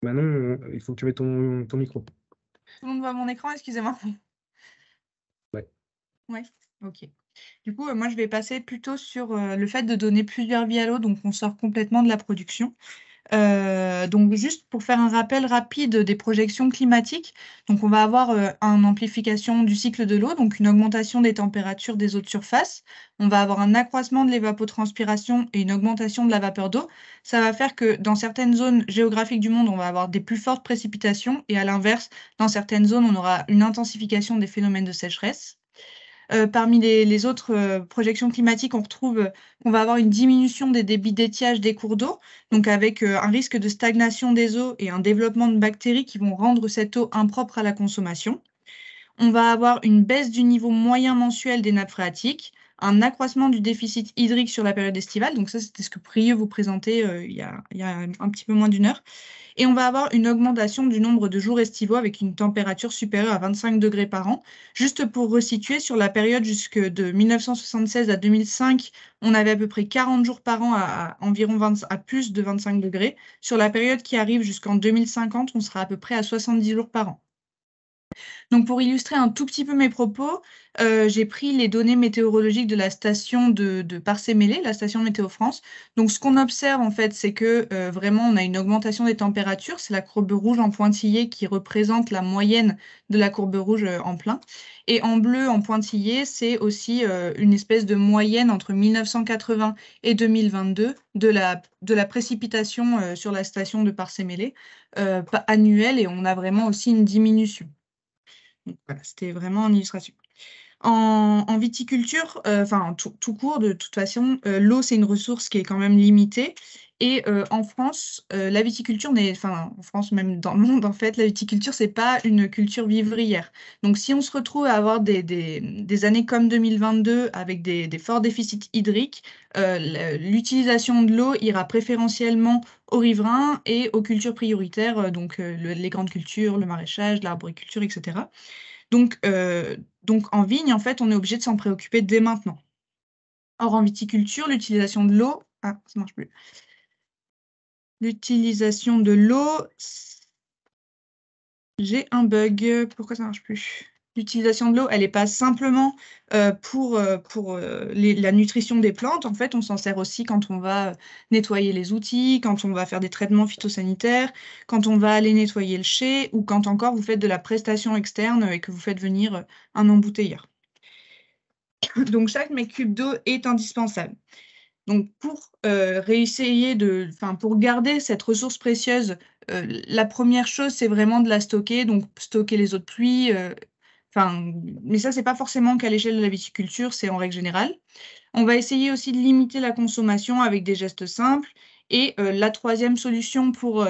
Manon, il faut que tu mettes ton micro. Tout le monde voit mon écran, excusez-moi. Ouais. Ouais, ok. Du coup, moi, je vais passer plutôt sur le fait de donner plusieurs vies à l'eau, donc on sort complètement de la production. Donc, juste pour faire un rappel rapide des projections climatiques, donc on va avoir une amplification du cycle de l'eau, donc une augmentation des températures des eaux de surface. On va avoir un accroissement de l'évapotranspiration et une augmentation de la vapeur d'eau. Ça va faire que dans certaines zones géographiques du monde, on va avoir des plus fortes précipitations et à l'inverse, dans certaines zones, on aura une intensification des phénomènes de sécheresse. Parmi les autres projections climatiques, on retrouve qu'on va avoir une diminution des débits d'étiage des cours d'eau, donc avec un risque de stagnation des eaux et un développement de bactéries qui vont rendre cette eau impropre à la consommation. On va avoir une baisse du niveau moyen mensuel des nappes phréatiques, un accroissement du déficit hydrique sur la période estivale, donc ça c'était ce que Prieux vous présentait il y a un petit peu moins d'une heure. Et on va avoir une augmentation du nombre de jours estivaux avec une température supérieure à 25 degrés par an. Juste pour resituer, sur la période jusque de 1976 à 2005, on avait à peu près 40 jours par an à environ à plus de 25 degrés. Sur la période qui arrive jusqu'en 2050, on sera à peu près à 70 jours par an. Donc, pour illustrer un tout petit peu mes propos, j'ai pris les données météorologiques de la station de Parcé-Mélé, la station Météo France. Donc, ce qu'on observe, en fait, c'est que vraiment, on a une augmentation des températures. C'est la courbe rouge en pointillé qui représente la moyenne de la courbe rouge en plein. Et en bleu, en pointillé, c'est aussi une espèce de moyenne entre 1980 et 2022 de la précipitation sur la station de Parcé-Mélé annuelle. Et on a vraiment aussi une diminution. Donc, voilà, c'était vraiment en illustration. En viticulture, enfin tout court, de toute façon, l'eau, c'est une ressource qui est quand même limitée. Et en France, la viticulture en France, même dans le monde, en fait, la viticulture, c'est pas une culture vivrière. Donc, si on se retrouve à avoir des années comme 2022 avec des forts déficits hydriques, l'utilisation de l'eau ira préférentiellement aux riverains et aux cultures prioritaires, donc les grandes cultures, le maraîchage, l'arboriculture, etc. Donc, en vigne, en fait, on est obligé de s'en préoccuper dès maintenant. Or, en viticulture, l'utilisation de l'eau... Ah, ça marche plus. L'utilisation de l'eau... J'ai un bug. Pourquoi ça marche plus? L'utilisation de l'eau, elle n'est pas simplement pour la nutrition des plantes. En fait, on s'en sert aussi quand on va nettoyer les outils, quand on va faire des traitements phytosanitaires, quand on va aller nettoyer le chai, ou quand encore vous faites de la prestation externe et que vous faites venir un embouteilleur. Donc, chaque mètre cube d'eau est indispensable. Donc, pour pour garder cette ressource précieuse, la première chose, c'est vraiment de la stocker, donc stocker les eaux de pluie. Mais ça, c'est pas forcément qu'à l'échelle de la viticulture, c'est en règle générale. On va essayer aussi de limiter la consommation avec des gestes simples. Et la troisième solution pour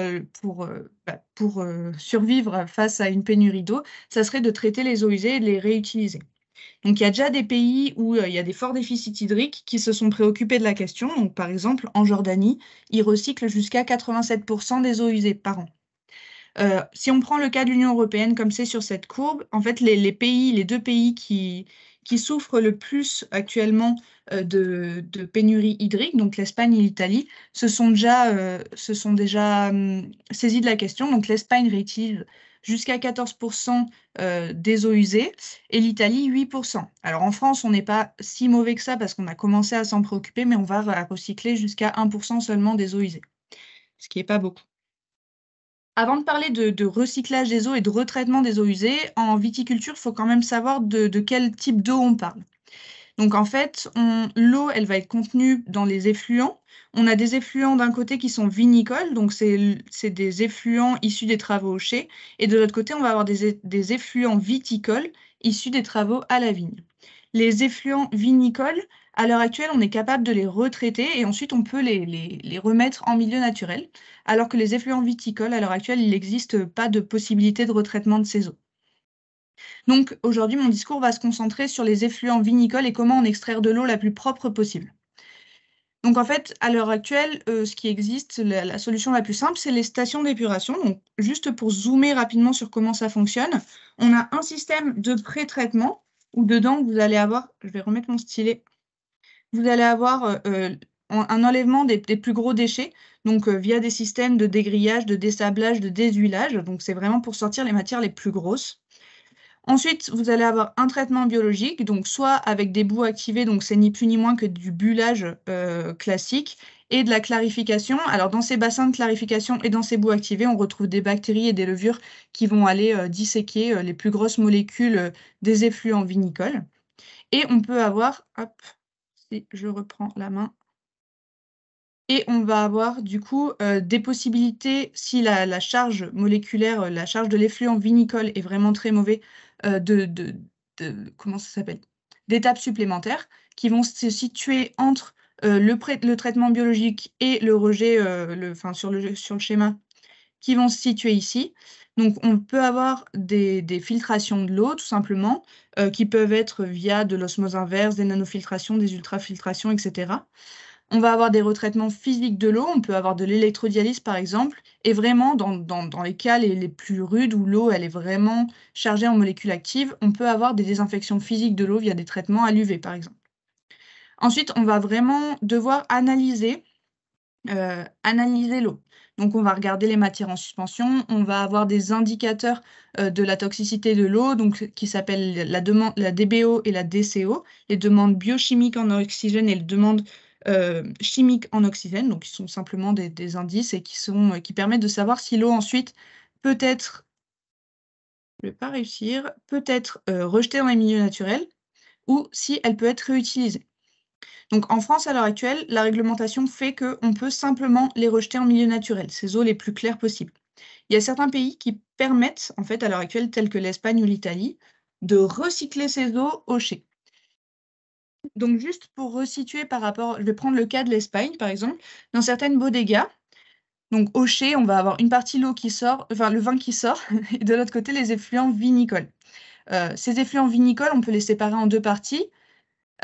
survivre face à une pénurie d'eau, ça serait de traiter les eaux usées et de les réutiliser. Donc, il y a déjà des pays où il y a des forts déficits hydriques qui se sont préoccupés de la question. Donc, par exemple, en Jordanie, ils recyclent jusqu'à 87% des eaux usées par an. Si on prend le cas de l'Union européenne, comme c'est sur cette courbe, en fait, les deux pays qui souffrent le plus actuellement de pénurie hydrique, donc l'Espagne et l'Italie, se sont déjà saisis de la question. Donc, l'Espagne réutilise jusqu'à 14% des eaux usées et l'Italie 8%. Alors, en France, on n'est pas si mauvais que ça parce qu'on a commencé à s'en préoccuper, mais on va recycler jusqu'à 1% seulement des eaux usées, ce qui n'est pas beaucoup. Avant de parler de recyclage des eaux et de retraitement des eaux usées, en viticulture, il faut quand même savoir de quel type d'eau on parle. Donc en fait, l'eau, elle va être contenue dans les effluents. On a des effluents d'un côté qui sont vinicoles, donc c'est des effluents issus des travaux au chai. Et de l'autre côté, on va avoir des effluents viticoles issus des travaux à la vigne. Les effluents vinicoles, à l'heure actuelle, on est capable de les retraiter et ensuite on peut les remettre en milieu naturel. Alors que les effluents viticoles, à l'heure actuelle, il n'existe pas de possibilité de retraitement de ces eaux. Donc aujourd'hui, mon discours va se concentrer sur les effluents vinicoles et comment en extraire de l'eau la plus propre possible. Donc en fait, à l'heure actuelle, ce qui existe, la solution la plus simple, c'est les stations d'épuration. Donc juste pour zoomer rapidement sur comment ça fonctionne, on a un système de pré-traitement où dedans, vous allez avoir, je vais remettre mon stylet, vous allez avoir un enlèvement des plus gros déchets, donc via des systèmes de dégrillage, de dessablage, de déshuilage. Donc c'est vraiment pour sortir les matières les plus grosses. Ensuite, vous allez avoir un traitement biologique, donc soit avec des boues activées, donc c'est ni plus ni moins que du bullage classique, et de la clarification. Alors dans ces bassins de clarification et dans ces boues activées, on retrouve des bactéries et des levures qui vont aller disséquer les plus grosses molécules des effluents vinicoles. Et on peut avoir, hop, si je reprends la main, et on va avoir du coup des possibilités, si la charge moléculaire, la charge de l'effluent vinicole est vraiment très mauvais, comment ça s'appelle? D'étapes supplémentaires qui vont se situer entre le traitement biologique et le rejet sur le schéma, qui vont se situer ici. Donc, on peut avoir des filtrations de l'eau, tout simplement, qui peuvent être via de l'osmose inverse, des nanofiltrations, des ultrafiltrations, etc. On va avoir des retraitements physiques de l'eau, on peut avoir de l'électrodialyse par exemple, et vraiment dans les cas les plus rudes où l'eau elle est vraiment chargée en molécules actives, on peut avoir des désinfections physiques de l'eau via des traitements à l'UV par exemple. Ensuite, on va vraiment devoir analyser l'eau. Donc, on va regarder les matières en suspension, on va avoir des indicateurs de la toxicité de l'eau, donc qui s'appellent la DBO et la DCO, les demandes biochimiques en oxygène et les demandes chimiques en oxygène, donc qui sont simplement des indices et qui permettent de savoir si l'eau ensuite peut être, je ne vais pas réussir, peut être rejetée dans les milieux naturels ou si elle peut être réutilisée. Donc en France, à l'heure actuelle, la réglementation fait qu'on peut simplement les rejeter en milieu naturel, ces eaux les plus claires possibles. Il y a certains pays qui permettent, en fait, à l'heure actuelle, tels que l'Espagne ou l'Italie, de recycler ces eaux au chai. Donc juste pour resituer par rapport, je vais prendre le cas de l'Espagne, par exemple, dans certaines bodegas, donc au chai, on va avoir une partie l'eau qui sort, enfin le vin qui sort, et de l'autre côté, les effluents vinicoles. Ces effluents vinicoles, on peut les séparer en deux parties.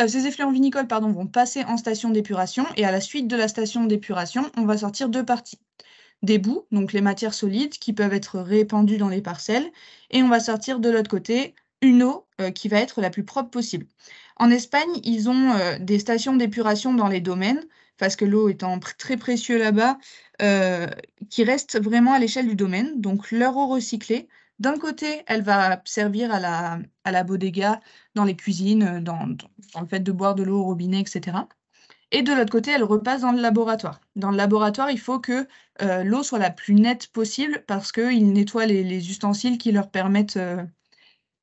Ces effluents vinicoles, pardon, vont passer en station d'épuration et à la suite de la station d'épuration, on va sortir deux parties. Des boues, donc les matières solides qui peuvent être répandues dans les parcelles, et on va sortir de l'autre côté une eau qui va être la plus propre possible. En Espagne, ils ont des stations d'épuration dans les domaines, parce que l'eau étant très précieux là-bas, qui restent vraiment à l'échelle du domaine. Donc leur eau recyclée, d'un côté, elle va servir à la bodega, dans les cuisines, dans le fait de boire de l'eau au robinet, etc. Et de l'autre côté, elle repasse dans le laboratoire. Dans le laboratoire, il faut que l'eau soit la plus nette possible parce qu'ils nettoient les ustensiles qui leur permettent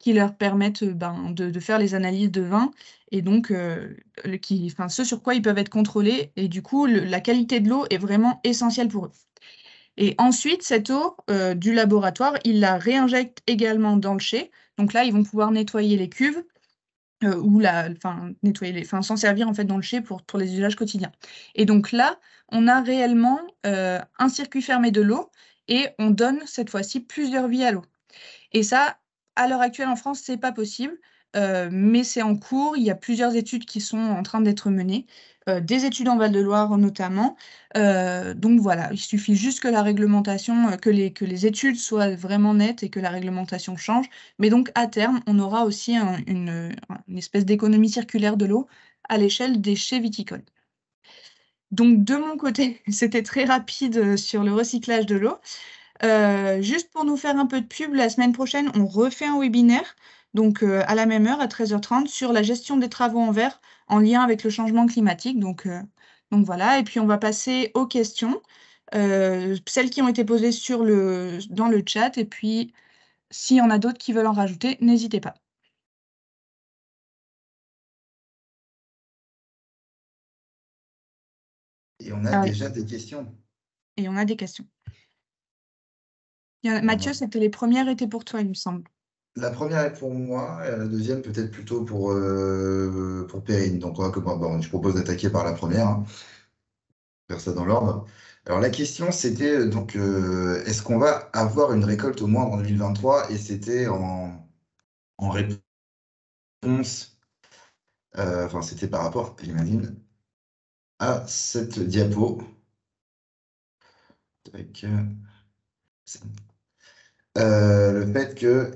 de faire les analyses de vin et donc ce sur quoi ils peuvent être contrôlés. Et du coup, la qualité de l'eau est vraiment essentielle pour eux. Et ensuite, cette eau du laboratoire, ils la réinjectent également dans le chai. Donc là, ils vont pouvoir nettoyer les cuves ou nettoyer s'en servir en fait dans le chai pour les usages quotidiens. Et donc là, on a réellement un circuit fermé de l'eau et on donne cette fois-ci plusieurs vies à l'eau. Et ça, à l'heure actuelle en France, c'est pas possible, mais c'est en cours. Il y a plusieurs études qui sont en train d'être menées, des études en Val-de-Loire notamment. Donc voilà, il suffit juste que la réglementation, que les études soient vraiment nettes et que la réglementation change. Mais donc à terme, on aura aussi une espèce d'économie circulaire de l'eau à l'échelle des chais viticoles. Donc de mon côté, c'était très rapide sur le recyclage de l'eau. Juste pour nous faire un peu de pub, la semaine prochaine, on refait un webinaire, donc à la même heure, à 13h30, sur la gestion des travaux en verre en lien avec le changement climatique. Donc voilà, et puis on va passer aux questions, celles qui ont été posées dans le chat, et puis s'il y en a d'autres qui veulent en rajouter, n'hésitez pas. Et on a déjà des questions. Et on a des questions. Mathieu, c'était les premières étaient pour toi, il me semble. La première est pour moi, et la deuxième peut-être plutôt pour Perrine. Donc je propose d'attaquer par la première, hein, faire ça dans l'ordre. Alors la question c'était donc est-ce qu'on va avoir une récolte au moindre en 2023? Et c'était en réponse, c'était par rapport, j'imagine, à cette diapo. Le fait que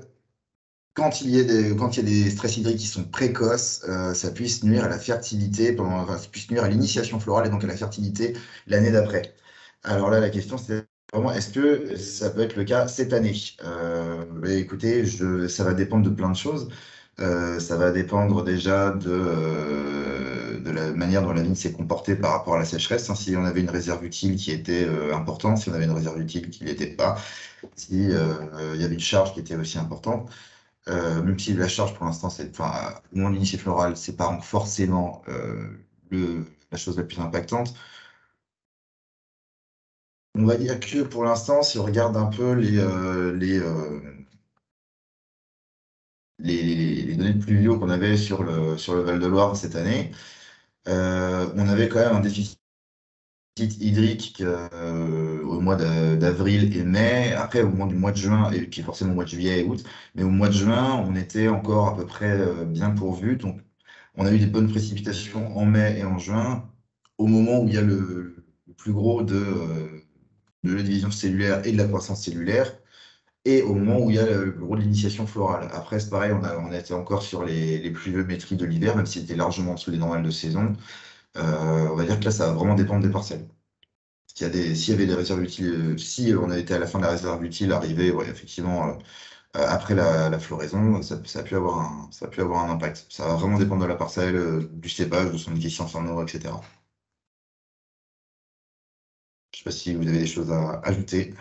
quand il y a des stress hydriques qui sont précoces, ça puisse nuire à la fertilité, ça puisse nuire à l'initiation florale et donc à la fertilité l'année d'après. Alors là, la question, c'est vraiment, est-ce que ça peut être le cas cette année? Écoutez, ça va dépendre de plein de choses. Ça va dépendre déjà de la manière dont la vigne s'est comportée par rapport à la sécheresse, hein, si on avait une réserve utile qui était importante, si on avait une réserve utile qui ne l'était pas, si il y avait une charge qui était aussi importante. Même si la charge pour l'instant, au moins l'initié floral, c'est pas forcément la chose la plus impactante. On va dire que pour l'instant, si on regarde un peu les données de pluviaux qu'on avait sur le Val-de-Loire cette année, on avait quand même un déficit hydrique au mois d'avril et mai. Après, au moment du mois de juin, et qui est forcément au mois de juillet et août, mais au mois de juin, on était encore à peu près bien pourvu. Donc, on a eu des bonnes précipitations en mai et en juin, au moment où il y a le plus gros de la division cellulaire et de la croissance cellulaire, et au moment où il y a le gros de l'initiation florale. Après, c'est pareil, on était encore sur les pluviométries de l'hiver, même si c'était largement en dessous des normales de saison. On va dire que là, ça va vraiment dépendre des parcelles. S'il y avait des réserves utiles, si on a été à la fin de la réserve utile, arrivé, ouais, effectivement, après la floraison, ça a pu avoir ça a pu avoir un impact. Ça va vraiment dépendre de la parcelle, du cépage, de son efficience en eau, etc. Je sais pas si vous avez des choses à ajouter.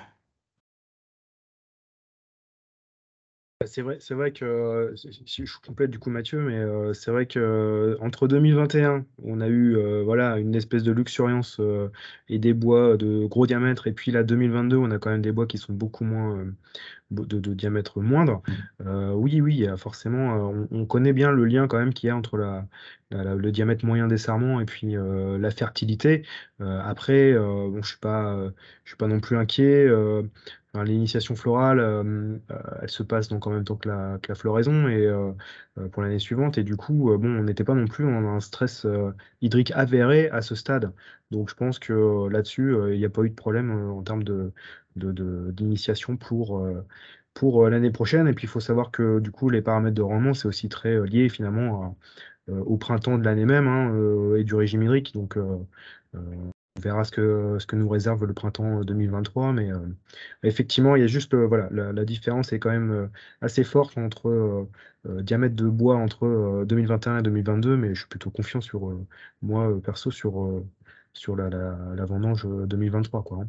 C'est vrai que si je complète du coup Mathieu, mais c'est vrai que entre 2021, on a eu voilà une espèce de luxuriance et des bois de gros diamètre, et puis là 2022, on a quand même des bois qui sont beaucoup moins de diamètre moindre. Oui, oui, forcément, on connaît bien le lien quand même qu'il y a entre le diamètre moyen des sarments et puis la fertilité. Après, bon, je suis pas non plus inquiet. Enfin, l'initiation florale, elle se passe donc en même temps que la floraison et pour l'année suivante. Et du coup, bon, on n'était pas non plus en un stress hydrique avéré à ce stade. Donc je pense que là-dessus, il n'y a pas eu de problème en termes d'initiation pour l'année prochaine. Et puis il faut savoir que du coup, les paramètres de rendement, c'est aussi très lié finalement au printemps de l'année même, hein, et du régime hydrique. Donc on verra ce que nous réserve le printemps 2023. Mais effectivement, il y a juste voilà, la différence est quand même assez forte entre diamètre de bois entre 2021 et 2022, mais je suis plutôt confiant sur moi perso sur la vendange 2023, quoi, hein.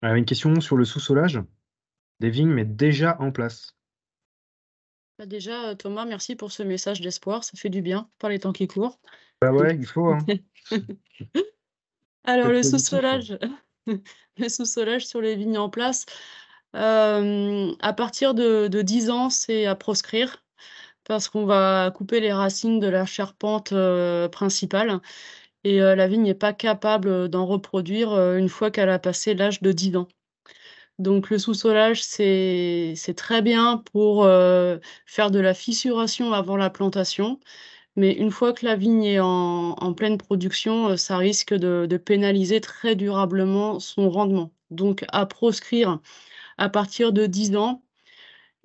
Alors, une question sur le sous-solage des vignes, mais déjà en place. Bah, déjà, Thomas, merci pour ce message d'espoir. Ça fait du bien par les temps qui courent. Bah ouais, il faut, hein. Faut Alors, être le positif. sous-solage, le sous-solage sur les vignes en place, à partir de 10 ans, c'est à proscrire parce qu'on va couper les racines de la charpente principale et la vigne n'est pas capable d'en reproduire une fois qu'elle a passé l'âge de 10 ans. Donc le sous-solage, c'est très bien pour faire de la fissuration avant la plantation, mais une fois que la vigne est en pleine production, ça risque de pénaliser très durablement son rendement. Donc à proscrire à partir de 10 ans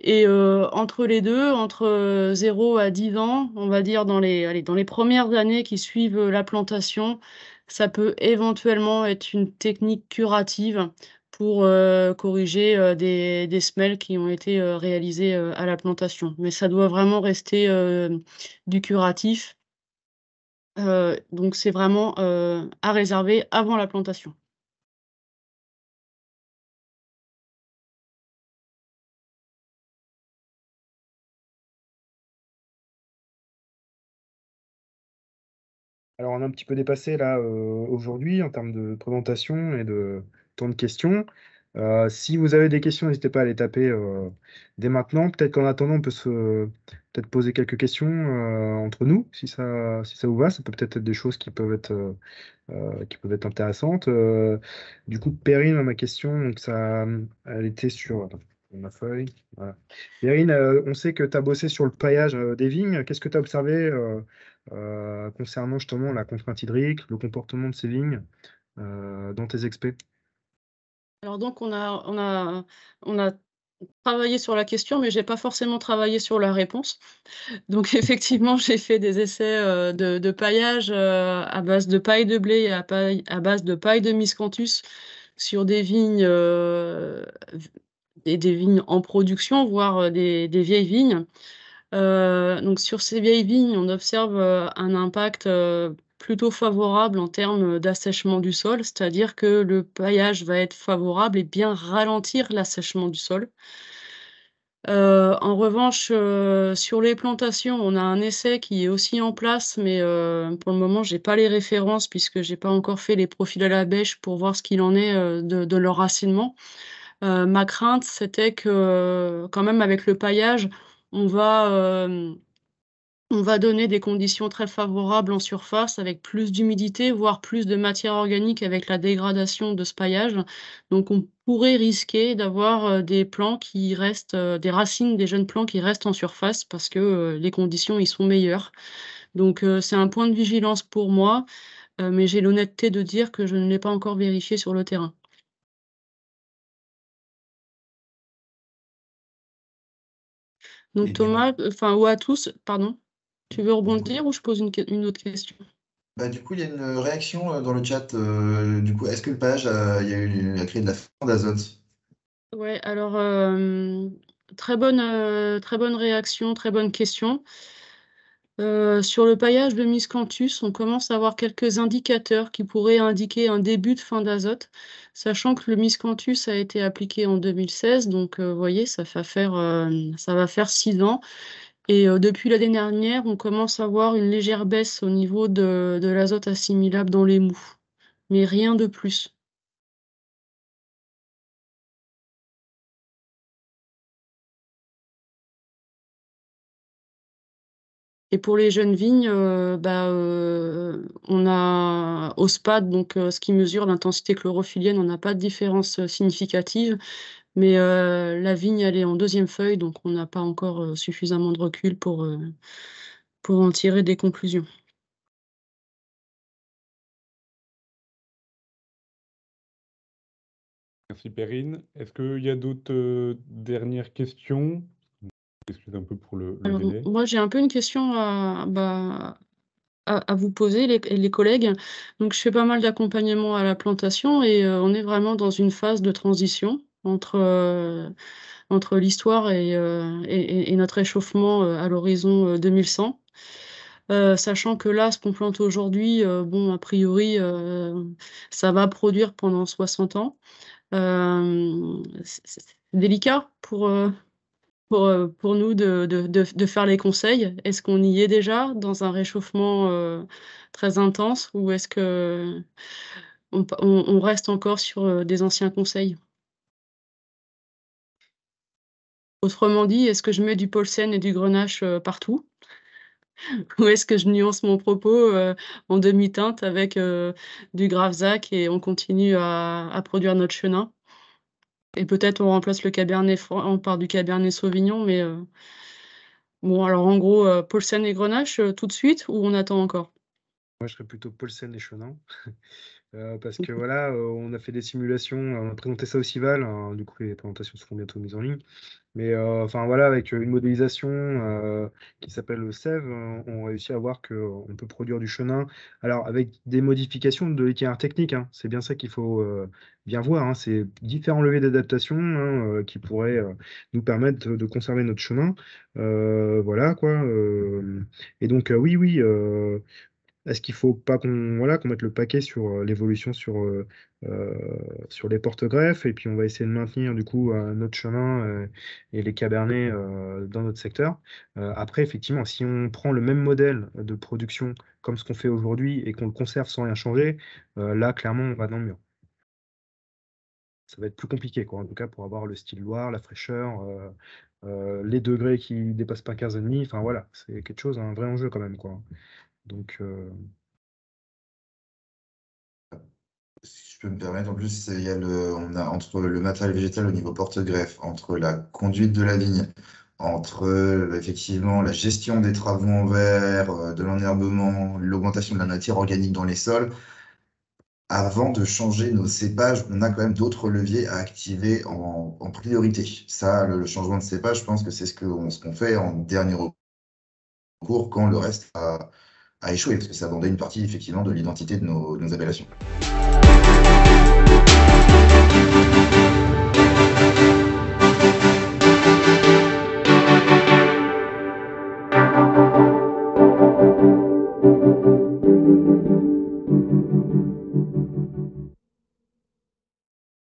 et entre les 2, entre 0 à 10 ans, on va dire dans les premières années qui suivent, la plantation, ça peut éventuellement être une technique curative pour, corriger, des semelles qui ont été, réalisées, à la plantation. Mais ça doit vraiment rester, du curatif. Donc c'est vraiment, à réserver avant la plantation. Alors, on a un petit peu dépassé là aujourd'hui en termes de présentation et de temps de questions. Si vous avez des questions, n'hésitez pas à les taper dès maintenant. Peut-être qu'en attendant, on peut peut-être poser quelques questions entre nous, si ça vous va. Ça peut peut-être être des choses qui peuvent être intéressantes. Du coup, Perrine, ma question, donc elle était sur attends, ma feuille. Voilà. Perrine, on sait que tu as bossé sur le paillage des vignes. Qu'est-ce que tu as observé concernant justement la contrainte hydrique, le comportement de ces vignes dans tes expés? Alors donc on a travaillé sur la question, mais j'ai pas forcément travaillé sur la réponse. Donc effectivement, j'ai fait des essais, de paillage, à base de paille de blé et à base de paille de miscanthus sur des vignes, des vignes en production, voire, des vieilles vignes. Donc sur ces vieilles vignes, on observe, un impact, plutôt favorable en termes d'assèchement du sol, c'est-à-dire que le paillage va être favorable et bien ralentir l'assèchement du sol. En revanche, sur les plantations, on a un essai qui est aussi en place, mais pour le moment, j'ai pas les références puisque j'ai pas encore fait les profils à la bêche pour voir ce qu'il en est, de leur racinement. Ma crainte, c'était que, quand même avec le paillage, on va, on va donner des conditions très favorables en surface avec plus d'humidité, voire plus de matière organique avec la dégradation de ce paillage. Donc on pourrait risquer d'avoir, des plants qui restent, des racines des jeunes plants qui restent en surface parce que, les conditions y sont meilleures. Donc c'est un point de vigilance pour moi, mais j'ai l'honnêteté de dire que je ne l'ai pas encore vérifié sur le terrain. Donc Et du coup, Thomas, enfin ou à tous, pardon? Tu veux rebondir ou je pose une autre question? Du coup, il y a une réaction dans le chat. Du coup, est-ce que le paillage a créé de la fonte d'azote? Ouais, alors très bonne réaction, très bonne question. Sur le paillage de Miscanthus, on commence à avoir quelques indicateurs qui pourraient indiquer un début de fin d'azote, sachant que le Miscanthus a été appliqué en 2016, donc vous voyez, ça va faire 6 ans. Et depuis l'année dernière, on commence à voir une légère baisse au niveau de l'azote assimilable dans les mous, mais rien de plus. Et pour les jeunes vignes, on a au SPAD, donc ce qui mesure l'intensité chlorophyllienne, on n'a pas de différence significative, mais la vigne, elle est en 2e feuille, donc on n'a pas encore suffisamment de recul pour en tirer des conclusions. Merci Perrine. Est-ce qu'il y a d'autres dernières questions? Excusez un peu pour le Alors, délai. moi, j'ai un peu une question à vous poser, les collègues. Donc, je fais pas mal d'accompagnement à la plantation et on est vraiment dans une phase de transition entre l'histoire et notre réchauffement à l'horizon 2100. Sachant que là, ce qu'on plante aujourd'hui, bon, a priori, ça va produire pendant 60 ans. C'est délicat pour nous de faire les conseils. Est-ce qu'on y est déjà dans un réchauffement très intense ou est-ce que on reste encore sur des anciens conseils? Autrement dit, est-ce que je mets du Paulsen et du Grenache partout? Ou est-ce que je nuance mon propos en demi-teinte avec du Gravzac et on continue à produire notre chenin? Et peut-être on remplace le Cabernet Franc par du Cabernet Sauvignon, mais bon, alors en gros, Paulsen et Grenache tout de suite ou on attend encore? Moi, je serais plutôt Paulsen et Chenin. Parce que voilà, on a fait des simulations, on a présenté ça au Cival, hein, du coup les présentations seront bientôt mises en ligne. Mais enfin voilà, avec une modélisation qui s'appelle le SEV, on réussit à voir qu'on peut produire du chenin. Alors avec des modifications de l'itinéraire technique, hein, c'est bien ça qu'il faut bien voir, hein, c'est différents leviers d'adaptation hein, qui pourraient nous permettre de conserver notre chemin. Voilà quoi. Et donc oui, oui. Est-ce qu'il faut pas qu'on mette le paquet sur l'évolution sur les porte-greffes et puis on va essayer de maintenir du coup notre chemin et les cabernets dans notre secteur. Après, effectivement, si on prend le même modèle de production comme ce qu'on fait aujourd'hui et qu'on le conserve sans rien changer, là, clairement, on va dans le mur. Ça va être plus compliqué, quoi, en tout cas, pour avoir le style Loire, la fraîcheur, les degrés qui ne dépassent pas 15,5. Enfin voilà, c'est quelque chose, un vrai enjeu quand même, quoi. Donc, Si je peux me permettre, en plus, on a entre le matériel végétal au niveau porte-greffe, entre la conduite de la vigne, entre effectivement la gestion des travaux en verre, de l'enherbement, l'augmentation de la matière organique dans les sols, avant de changer nos cépages, on a quand même d'autres leviers à activer en priorité. Ça, le changement de cépage, je pense que c'est ce qu'on fait en dernier recours quand le reste a échoué, parce que ça abandonne une partie effectivement de l'identité de nos appellations.